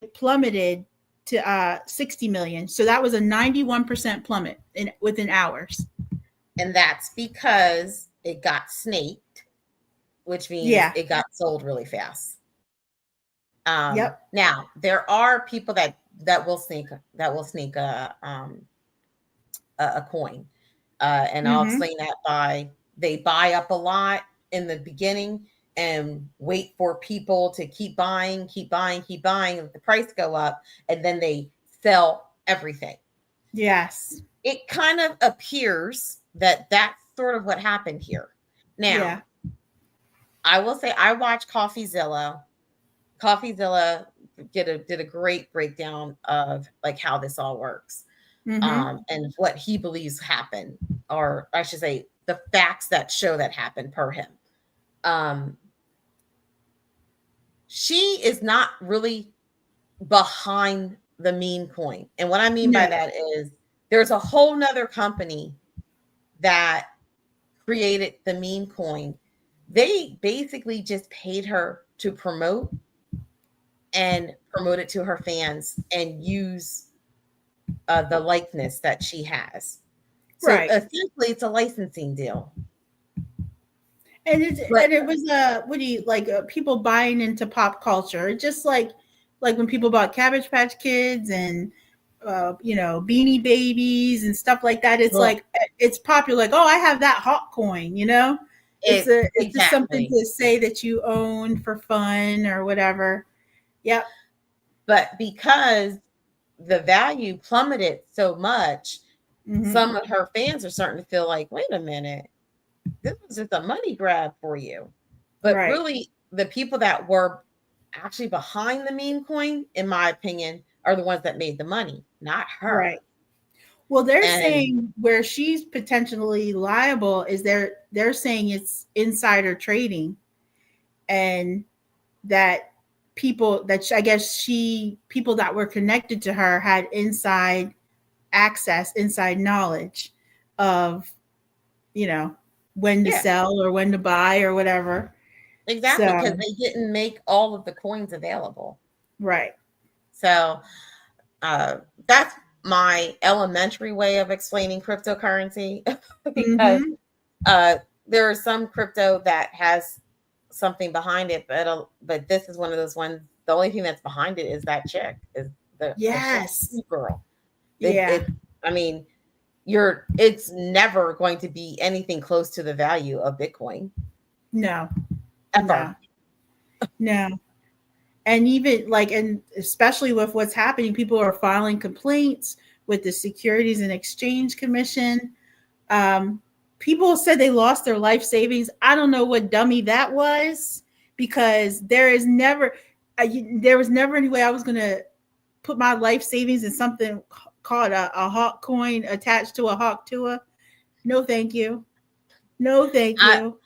it plummeted to 60 million. So that was a 91% plummet within hours. And that's because it got snaked, which means it got sold really fast. Now there are people that will sneak a coin, and I'll explain that by they buy up a lot in the beginning and wait for people to keep buying, and the price go up, and then they sell everything. Yes, it kind of appears that that's sort of what happened here. Now, I will say I watched CoffeeZilla. CoffeeZilla did a great breakdown of like how this all works, and what he believes happened, or I should say the facts that show that happened per him. She is not really behind the meme coin. And what I mean by that is there's a whole nother company that created the meme coin. They basically just paid her to promote it to her fans and use the likeness that she has. So essentially it's a licensing deal. And it was people buying into pop culture, just like when people bought Cabbage Patch Kids and Beanie Babies and stuff like that. It's like it's popular. Like, oh, I have that hot coin. It's just something to say that you own for fun or whatever. Yep. But because the value plummeted so much, some of her fans are starting to feel like, wait a minute, this was just a money grab for you. But really, the people that were actually behind the meme coin, in my opinion, are the ones that made the money, not her. Right. Well, they're saying where she's potentially liable is they're saying it's insider trading, and that people that were connected to her had inside access, inside knowledge of, when to sell or when to buy or whatever. Exactly, because they didn't make all of the coins available. Right. So that's my elementary way of explaining cryptocurrency, because there is some crypto that has something behind it, but this is one of those ones. The only thing that's behind it is that chick, is the girl. It's never going to be anything close to the value of Bitcoin. No, ever. No. And even and especially with what's happening, people are filing complaints with the Securities and Exchange Commission. People said they lost their life savings. I don't know what dummy that was, because there was never any way I was going to put my life savings in something called a hawk coin attached to a hawk Tuah. No, thank you. No, thank you.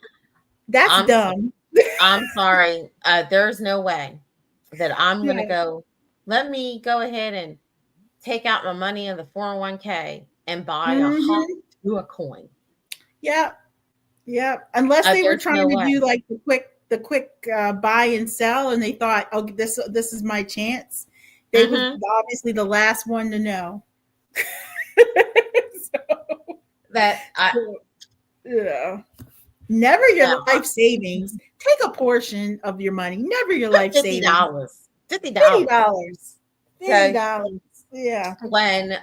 That's dumb. I'm sorry. There's no way that I'm going to go. Let me go ahead and take out my money in the 401k and buy a hawk Tuah coin. Yep. Unless they were trying to do like the quick buy and sell, and they thought, oh, this is my chance. They was obviously the last one to know. Never your life savings. Take a portion of your money. Never your life savings. $50. Yeah. When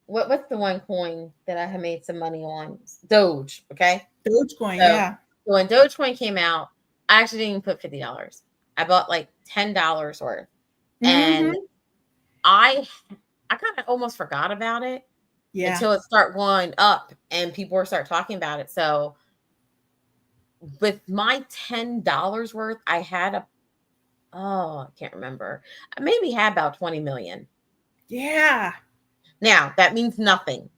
what's the one coin that I have made some money on? Doge. Okay. Dogecoin. Yeah. So when Dogecoin came out, I actually didn't even put $50. I bought like $10 worth, and I kind of almost forgot about it until it started going up and people start talking about it. So with my $10 worth, I had I can't remember. I maybe had about 20 million. Yeah. Now that means nothing.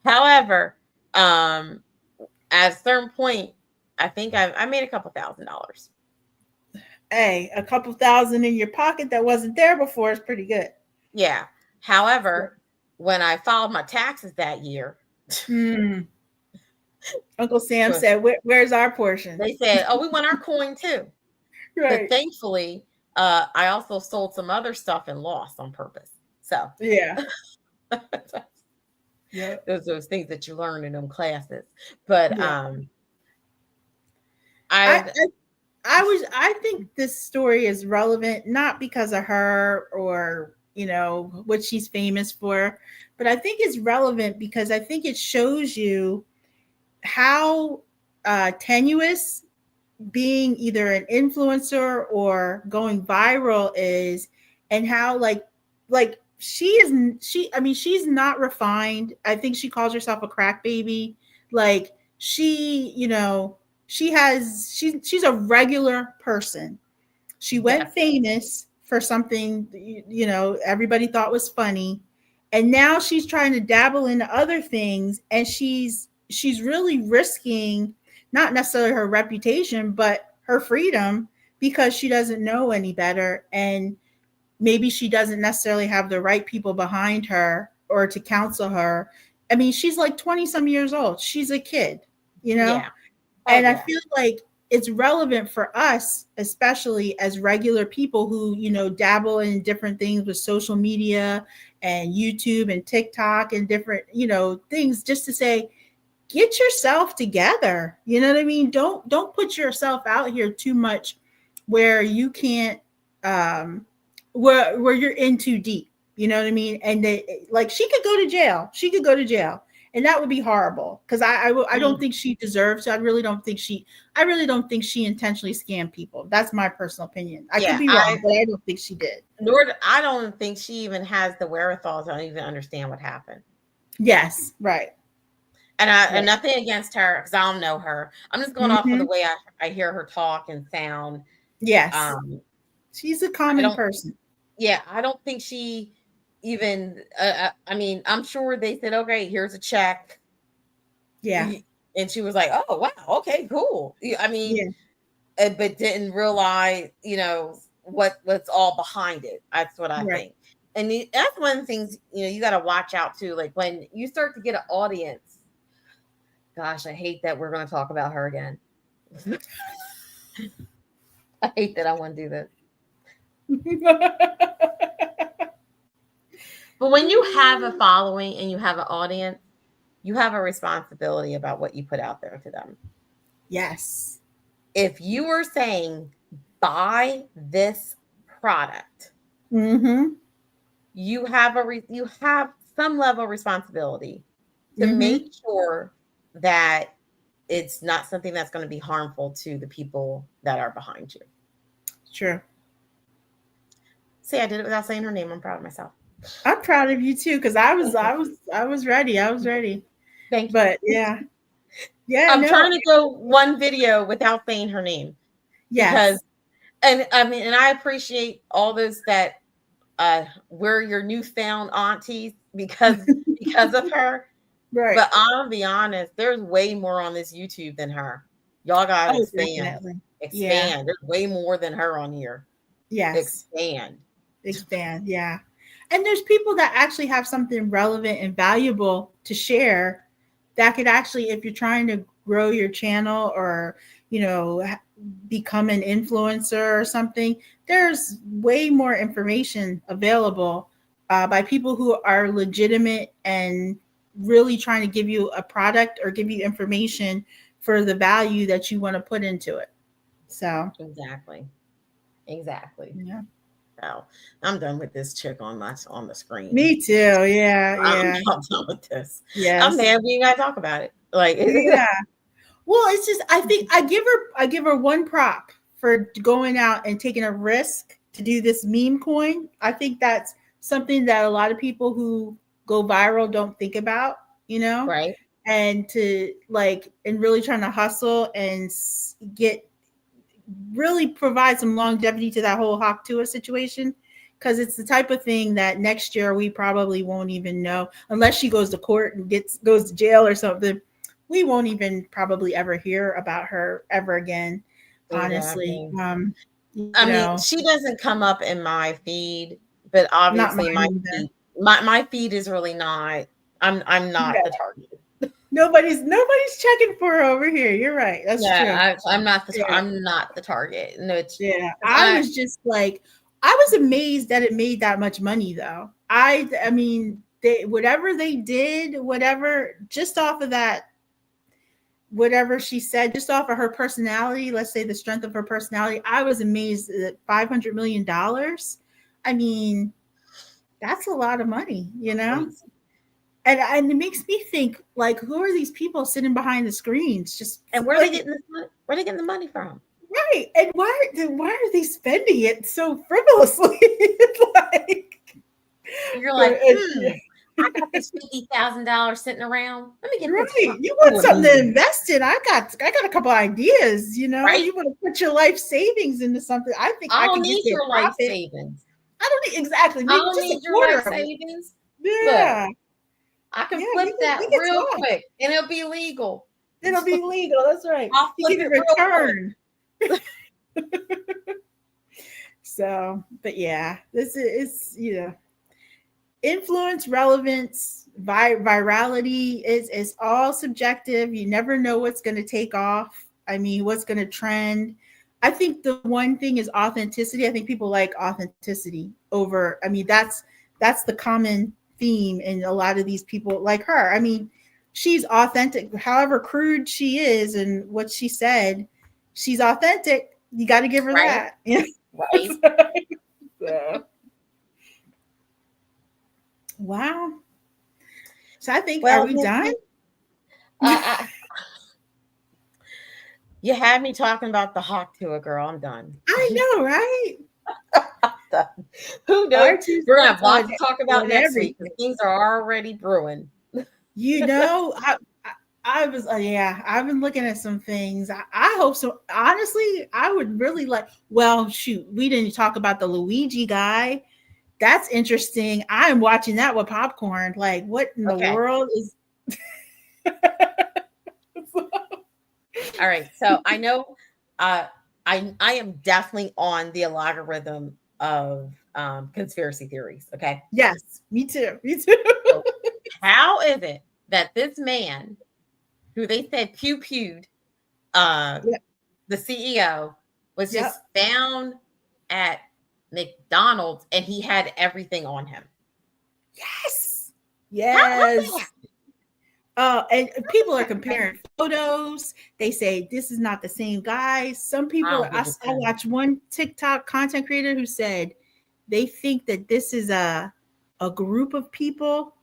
However, at a certain point, I think I made a couple $1,000. Hey, a couple thousand in your pocket that wasn't there before is pretty good. Yeah. However, when I filed my taxes that year, Uncle Sam said, "Where's our portion?" They said, "Oh, we want our coin too." Right. But thankfully, I also sold some other stuff and lost on purpose. So yeah. Those things that you learn in them classes. But I think this story is relevant, not because of her or, what she's famous for, but I think it's relevant because I think it shows you how tenuous being either an influencer or going viral is, and how she's not refined. I think she calls herself a crack baby. Like she's a regular person. She went famous for something, everybody thought was funny. And now she's trying to dabble into other things. And she's really risking not necessarily her reputation, but her freedom, because she doesn't know any better. And maybe she doesn't necessarily have the right people behind her or to counsel her. I mean, she's like 20 some years old. She's a kid, Yeah. I feel like it's relevant for us, especially as regular people who, dabble in different things with social media and YouTube and TikTok and different, things, just to say, get yourself together. You know what I mean? Don't put yourself out here too much where you can't, where you're in too deep. You know what I mean? And she could go to jail. And that would be horrible, because I don't think she deserves it. I really don't think she intentionally scammed people. That's my personal opinion. I could be wrong, but I don't think she did. I don't think she even has the wherewithal to even understand what happened. Yes, right. And nothing against her, because I don't know her. I'm just going off of the way I hear her talk and sound. Yes. She's a common person. Yeah, I don't think she even, I'm sure they said, okay, here's a check. Yeah. And she was like, oh, wow, okay, cool. But didn't realize, what's all behind it. That's what I think. And that's one of the things, you got to watch out too. Like when you start to get an audience, gosh, I hate that we're going to talk about her again. I hate that I want to do this. But when you have a following and you have an audience, you have a responsibility about what you put out there to them. Yes. If you were saying, buy this product, you have some level of responsibility to make sure that it's not something that's going to be harmful to the people that are behind you. Sure. See, I did it without saying her name. I'm proud of myself. I'm proud of you too, because I was ready. I was ready. Thank you. But yeah. I'm trying to go one video without saying her name. Yes. And I appreciate all those that we're your newfound aunties because of her. Right. But I'll be honest, there's way more on this YouTube than her. Y'all gotta expand. Definitely. Expand. There's way more than her on here. Yes. Expand. Yeah. And there's people that actually have something relevant and valuable to share that could actually, if you're trying to grow your channel or, become an influencer or something, there's way more information available by people who are legitimate and really trying to give you a product or give you information for the value that you want to put into it. So exactly. Yeah. So I'm done with this chick on the screen. Me too. Yeah. I'm done with this. Yeah. I'm mad we gotta talk about it. Like yeah. Well, it's just I think I give her one prop for going out and taking a risk to do this meme coin. I think that's something that a lot of people who go viral don't think about, right? And to and really trying to hustle and really provide some longevity to that whole Tuah situation, because it's the type of thing that next year we probably won't even know unless she goes to court and goes to jail or something. We won't even probably ever hear about her ever again. Honestly, mean, she doesn't come up in my feed, but obviously my feed is really not. I'm not the target. Nobody's checking for her over here. You're right. That's true. I'm not the target. No, I was just I was amazed that it made that much money though. I mean, whatever they did, just off of that. Whatever she said, just off of her personality, let's say the strength of her personality, I was amazed at $500 million. I mean, that's a lot of money, And it makes me think, who are these people sitting behind the screens? And where are they getting this money? Where are they getting the money from? Right. And why are they spending it so frivolously? You're like, I got this $50,000 sitting around. Let me get right. You want something to invest in? I got a couple ideas. Right? You want to put your life savings into something. I think I don't need your life savings. I don't need exactly. Maybe I don't need your life savings. Yeah, look, I can flip that real quick, and it'll be legal. It'll be legal. That's right. I'll flip it return. So, but yeah, this is influence, relevance, virality is all subjective. You never know what's going to take off. I mean, what's going to trend. I think the one thing is authenticity. I think people like authenticity over. I mean, that's the common theme in a lot of these people like her. I mean, she's authentic, however crude she is and what she said, she's authentic. You got to give her that. Right. So. Wow. So I think, are we done? You had me talking about the Tuah girl. I'm done. I know, right? Who knows? We're going to have lots to talk about next week. Things are already brewing. I was, I've been looking at some things. I hope so. Honestly, I would really we didn't talk about the Luigi guy. That's interesting. I'm watching that with popcorn. What in the world is? All right. So I know I am definitely on the algorithm of conspiracy theories. Okay. Yes, me too. So how is it that this man, who they said pewed, the CEO, was just found at McDonald's and he had everything on him? Yes. And people are comparing photos. They say this is not the same guy. Some people, I watched one TikTok content creator who said they think that this is a group of people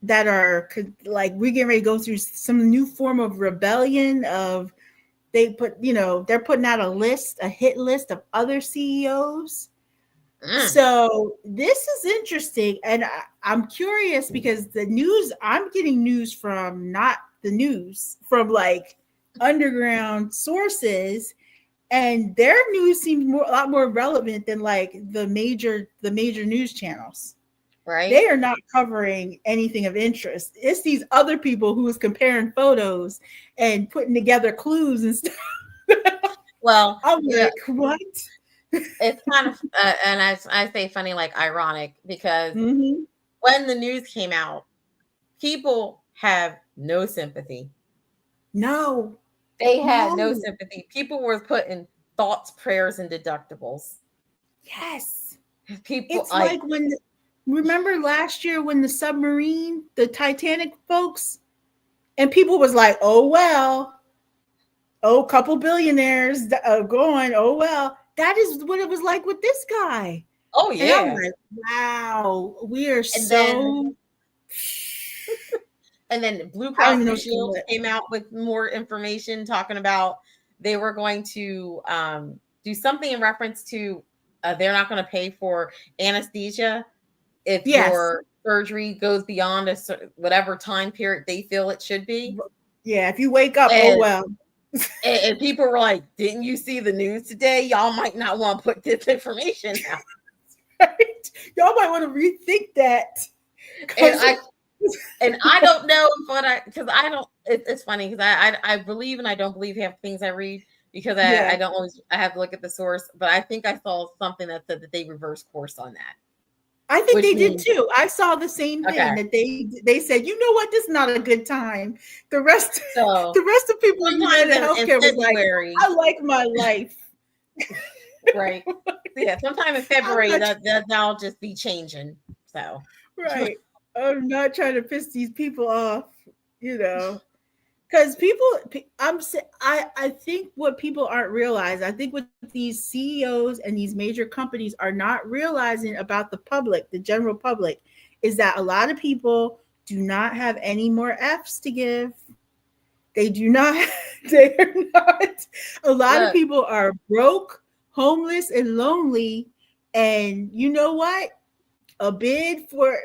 that are we're getting ready to go through some new form of rebellion of, they're putting out a hit list of other CEOs So this is interesting, and I'm curious because I'm getting news from not the news, from like underground sources, and their news seems a lot more relevant than like the major news channels. Right? They are not covering anything of interest. It's these other people who is comparing photos and putting together clues and stuff. Well, I'm like, what? It's kind of, and I say funny, like ironic, because Mm-hmm. when the news came out, people have no sympathy. No. They had no sympathy. People were putting thoughts, prayers, and deductibles. Yes. People, it's like when, remember last year when the submarine, the Titanic folks, and people was like, oh, well, oh, couple billionaires going, oh, well. That is what it was like with this guy. Oh, yeah. And I'm like, wow, we are so... And then Blue Cross Blue Shield came out with more information talking about they were going to do something in reference to they're not going to pay for anesthesia if your surgery goes beyond whatever time period they feel it should be. Yeah, if you wake up, oh well. And people were like, didn't you see the news today? Y'all might not want to put this information out. Right? Y'all might want to rethink that. And I don't know because I don't, it's funny because I believe and I don't believe half things I read because I don't always, I have to look at the source, but I think I saw something that said that they reversed course on that. I think they did too. I saw the same thing that they said, you know what, this is not a good time. The rest of people in healthcare was like, I like my life. Right. Yeah, sometime in February that'll just be changing. So right. I'm not trying to piss these people off, because I think what people aren't realizing, I think what these CEOs and these major companies are not realizing about the public, the general public, is that a lot of people do not have any more F's to give. They do not. They are not. A lot of people are broke, homeless, and lonely. And you know what? A bid for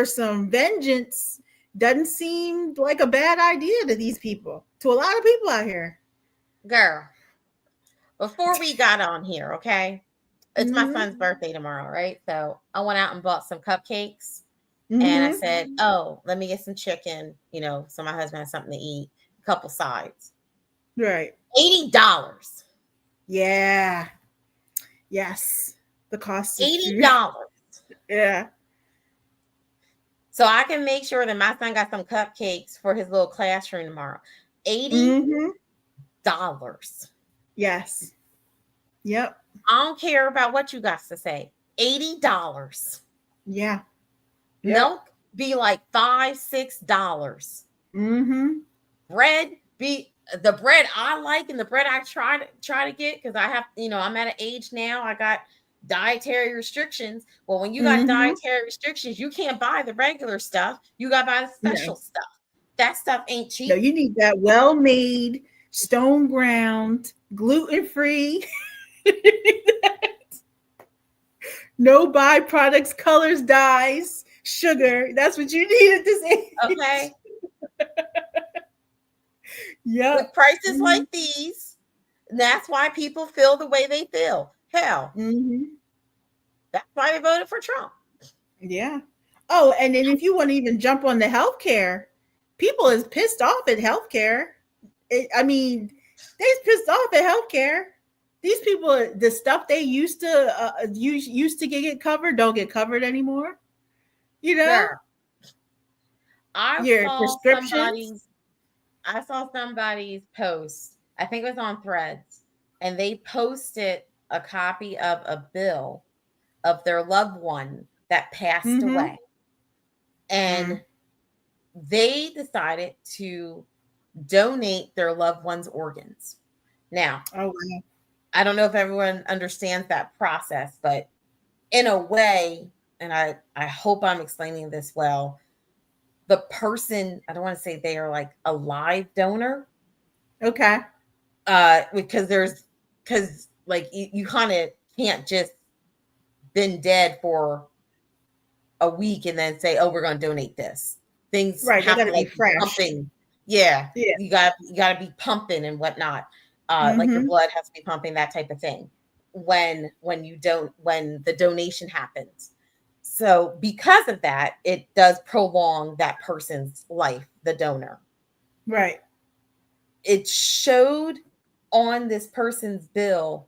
some vengeance doesn't seem like a bad idea to these people, to a lot of people out here. Girl, before we got on here, okay, it's my son's birthday tomorrow, right? So I went out and bought some cupcakes, and I said, oh, let me get some chicken, so my husband has something to eat, a couple sides. Right. $80. Yeah. Yes. The cost of $80. Yeah. So I can make sure that my son got some cupcakes for his little classroom tomorrow. $80. Yes. Yep. I don't care about what you got to say. $80. Yeah. Milk be like $5, $6. Bread be the bread I like and the bread I try to get because I have, I'm at an age now. I got dietary restrictions. Well, when you got dietary restrictions, you can't buy the regular stuff. You got to buy the special stuff. That stuff ain't cheap. No, you need that well-made, stone ground, gluten-free. No byproducts, colors, dyes, sugar. That's what you need at this age. Okay. Yeah. With prices like these, that's why people feel the way they feel. Hell, that's why they voted for Trump. Yeah. Oh, and then if you want to even jump on the healthcare, people is pissed off at healthcare. They's pissed off at healthcare. These people, the stuff they used to get covered, don't get covered anymore. I saw somebody's post. I think it was on Threads, and they posted a copy of a bill of their loved one that passed away. And they decided to donate their loved one's organs. Now, I don't know if everyone understands that process, but in a way, and I hope I'm explaining this well, the person, I don't want to say they are like a live donor. Okay. Because you kind of can't just been dead for a week and then say, oh, we're going to donate this. Things right, have they to gotta be like fresh. pumping. Yeah. Yeah. You got to be pumping and whatnot. Like your blood has to be pumping, that type of thing. When the donation happens. So because of that, it does prolong that person's life, the donor. Right. It showed on this person's bill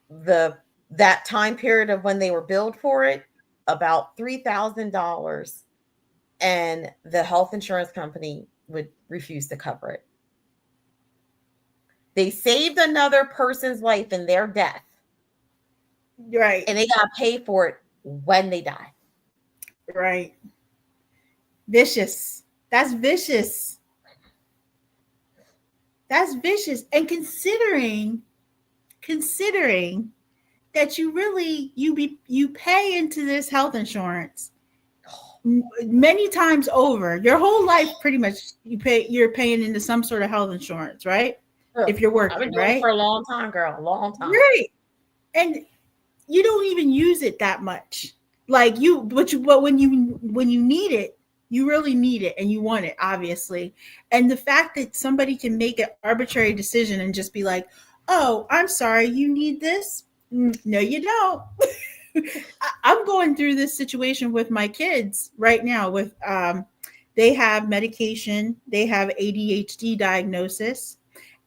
that time period of when they were billed for it, about $3,000, and the health insurance company would refuse to cover it. They saved another person's life in their death. Right. And they got to pay for it when they die. Right. Vicious. That's vicious. That's vicious. And considering that you pay into this health insurance many times over your whole life, pretty much you're paying into some sort of health insurance, right? If you're working, I've been doing it for a long time, girl, a long time. Right. And you don't even use it that much. Like but when you need it, you really need it and you want it, obviously. And the fact that somebody can make an arbitrary decision and just be like, oh, I'm sorry, you need this? No, you don't. I'm going through this situation with my kids right now with they have medication, they have ADHD diagnosis,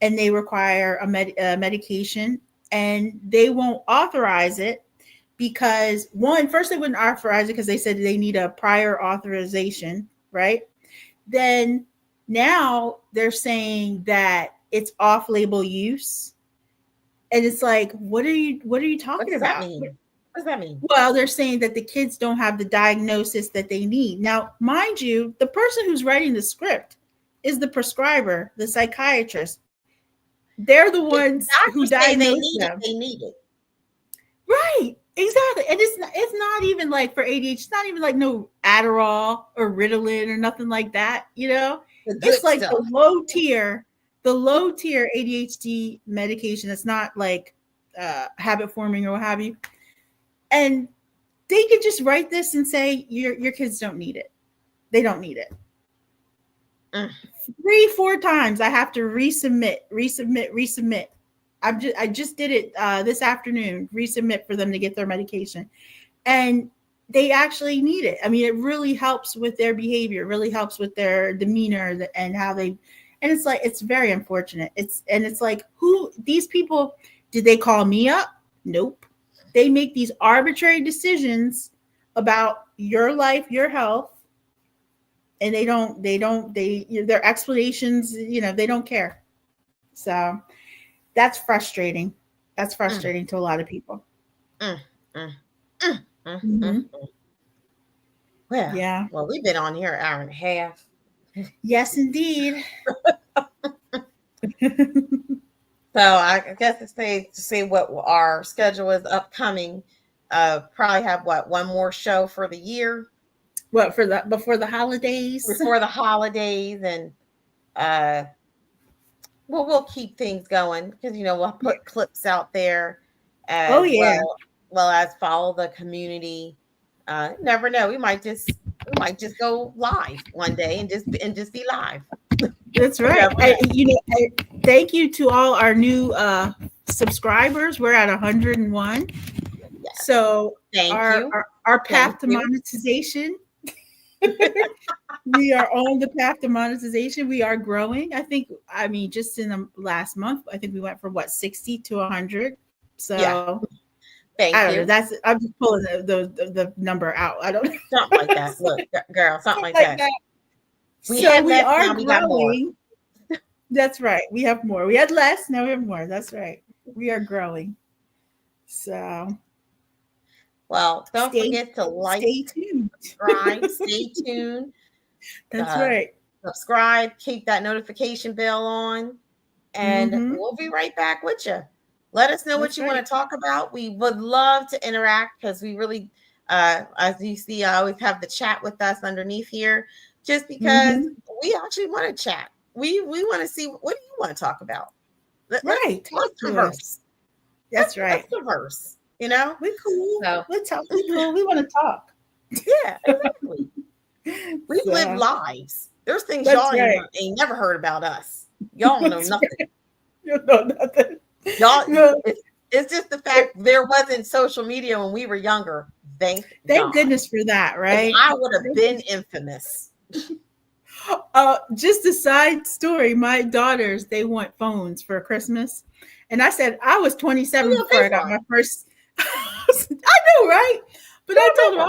and they require a medication, and they won't authorize it because first they wouldn't authorize it because they said they need a prior authorization, right? Then now they're saying that it's off-label use. And it's like, what are you talking about? What does that mean? Well, they're saying that the kids don't have the diagnosis that they need. Now, mind you, the person who's writing the script is the prescriber, the psychiatrist. They're the ones who diagnose them. They need it. Right. Exactly. And it's not even like for ADHD, it's not even like no Adderall or Ritalin or nothing like that, you know? It's like the low tier ADHD medication that's not like habit forming or what have you. And they could just write this and say your kids don't need it. They don't need it. 3-4 times I have to resubmit. I just did it this afternoon, resubmit for them to get their medication. And they actually need it. I mean, it really helps with their behavior, really helps with their demeanor and how they, and it's like, it's very unfortunate. It's like, these people, did they call me up? Nope. They make these arbitrary decisions about your life, your health, and their explanations, they don't care. So that's frustrating. That's frustrating to a lot of people. Well, yeah. Well, we've been on here an hour and a half. Yes, indeed. So I guess it's safe to say what our schedule is upcoming. Probably have one more show for the year. What before the holidays? Before the holidays, and we'll keep things going because we'll put clips out there. Well as follow the community. Never know. We might just go live one day and just be live. That's right. Thank you to all our new subscribers. We're at 101. Yes. So our path to monetization. We are on the path to monetization. We are growing. Just in the last month, I think we went from 60 to 100. So yeah. Thank you. I'm just pulling the number out. I don't know. Something like that. Look, girl, something like that. We are growing. That's right. We have more. We had less. Now we have more. That's right. We are growing. So, well, don't forget to stay tuned. Subscribe. Stay tuned. That's right. Subscribe. Keep that notification bell on, and we'll be right back with you. Let us know what you want to talk about. We would love to interact because we really, as you see, I always have the chat with us underneath here, just because we actually want to chat. We want to see, what do you want to talk about? Let's diverse. That's right. Let's diverse. you know? We cool. So, Let's talk. We cool. We want to talk. Yeah, exactly. We live lives. There's things y'all ain't never heard about us. Y'all don't know nothing. Right. You know nothing. Y'all, it's just the fact there wasn't social media when we were younger. Thank goodness for that, right? I would have been infamous. Just a side story. My daughters, they want phones for Christmas. And I said, I was 27 before I got my first. I know, right? But I told them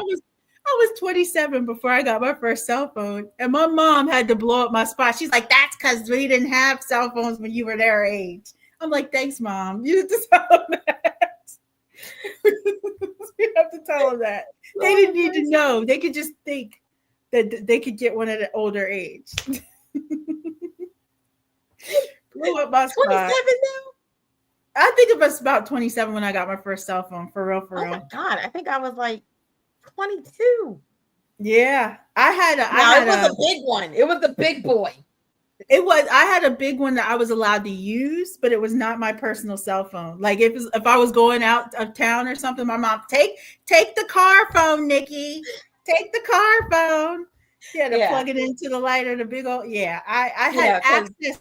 I was 27 before I got my first cell phone. And my mom had to blow up my spot. She's like, that's because we didn't have cell phones when you were their age. I'm like, thanks, Mom. You have to tell them that. You have to tell them that. They didn't need to know. They could just think that they could get one at an older age. Blew up my spot. 27 now? I think it was about 27 when I got my first cell phone. For real. Oh my God. I think I was like 22. Yeah. It was a big one. It was the big boy. I had a big one that I was allowed to use, but it was not my personal cell phone. Like if I was going out of town or something, my mom, take the car phone, Nikki. Take the car phone. She had to plug it into the light of the big old. Yeah, I had access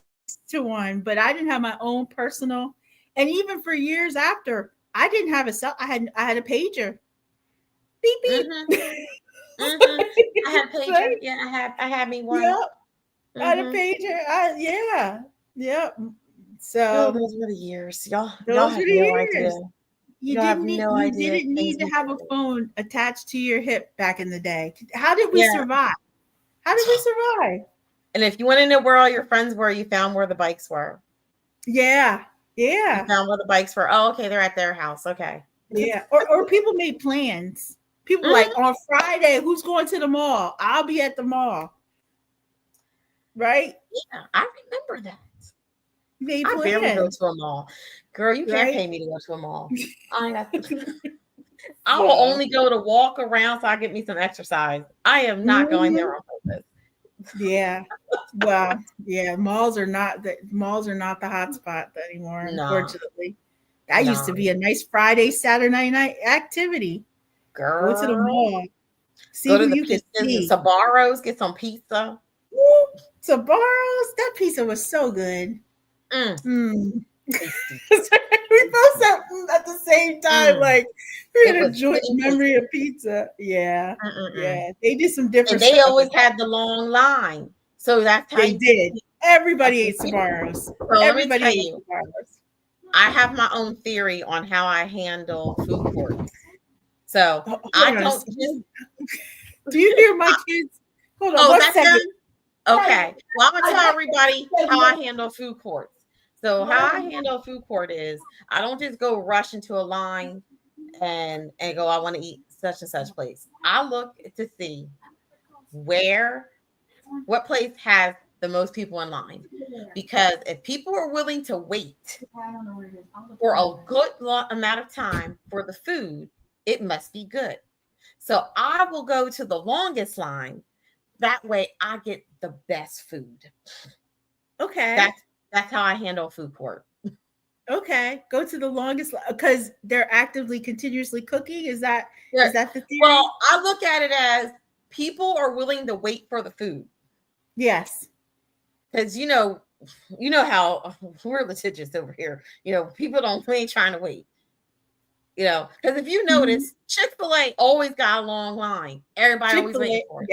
to one, but I didn't have my own personal. And even for years after, I didn't have a cell. I had a pager. Beep beep. Mm-hmm. Mm-hmm. I had a pager. Yeah, I had me one. Yep. I had a pager. Yep. So those were the years, y'all. Y'all have no idea. You didn't need to have a phone attached to your hip back in the day. How did we survive? And if you want to know where all your friends were, you found where the bikes were. Yeah. You found where the bikes were. Oh, okay, they're at their house. Okay. Yeah. Or people made plans. People like on Friday, who's going to the mall? I'll be at the mall. Right? Yeah, I remember that. I barely go to a mall. Girl, you can't pay me to go to a mall. I will only go to walk around so I get me some exercise. I am not going there on purpose. Yeah. Well, yeah, malls are not the hot spot anymore, unfortunately. That used to be a nice Friday, Saturday night activity. Girl. Go to the mall. See go to who the you can see. Sabaros, get some pizza. Woo, Sabaros, that pizza was so good. We both said at the same time, like we had a joint memory of pizza. Yeah, they did some different. And they always had the long line, so that's how they did. Everybody ate Sabaros. So everybody ate Sabaros. I have my own theory on how I handle food courts. So I don't just. Do you hear my kids? Hold on. That's them? Okay. Well, I'm gonna tell everybody how I handle food courts. So how I handle a food court is I don't just go rush into a line and go, I want to eat such and such place. I look to see what place has the most people in line. Because if people are willing to wait for a good amount of time for the food, it must be good. So I will go to the longest line. That way I get the best food. Okay. That's how I handle a food court. Okay. Go to the longest because they're actively, continuously cooking. Is that the theory? Well, I look at it as people are willing to wait for the food. Yes. Because you know how we're litigious over here. People ain't trying to wait. Because if you notice, Chick-fil-A always got a long line. Everybody always waiting for it.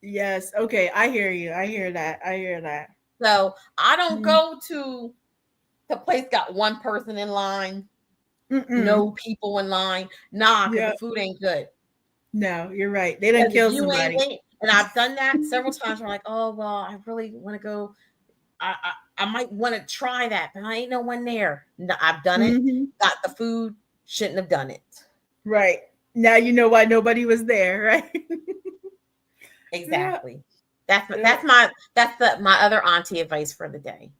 Yes. Okay. I hear you. I hear that. So I don't go to the place got one person in line, no people in line. Nah, because the food ain't good. No, you're right. They didn't kill somebody. And I've done that several times. I'm like, oh well, I really want to go. I might want to try that, but I ain't no one there. No, I've done it. Got the food. Shouldn't have done it. Right. Now you know why nobody was there, right? Exactly. That's my other auntie advice for the day.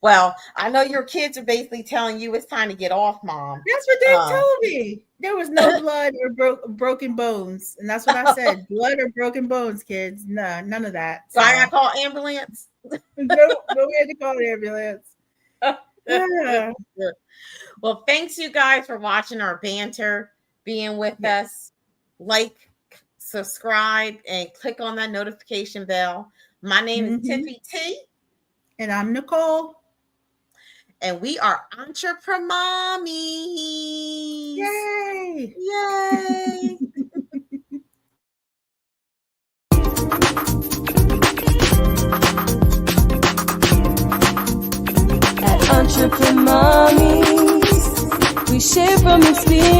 Well, I know your kids are basically telling you it's time to get off, Mom. That's what they told me. There was no blood or broken bones, and that's what I said. Blood or broken bones, kids. No, none of that. So I got to call ambulance. No, we had to call the ambulance. Yeah. Well, thanks you guys for watching our banter, being with us. Like, subscribe, and click on that notification bell. My name is Tiffy T. And I'm Nicole. And we are Entrepremommies. Yay! Yay! At Entrepremommies, we share from experience.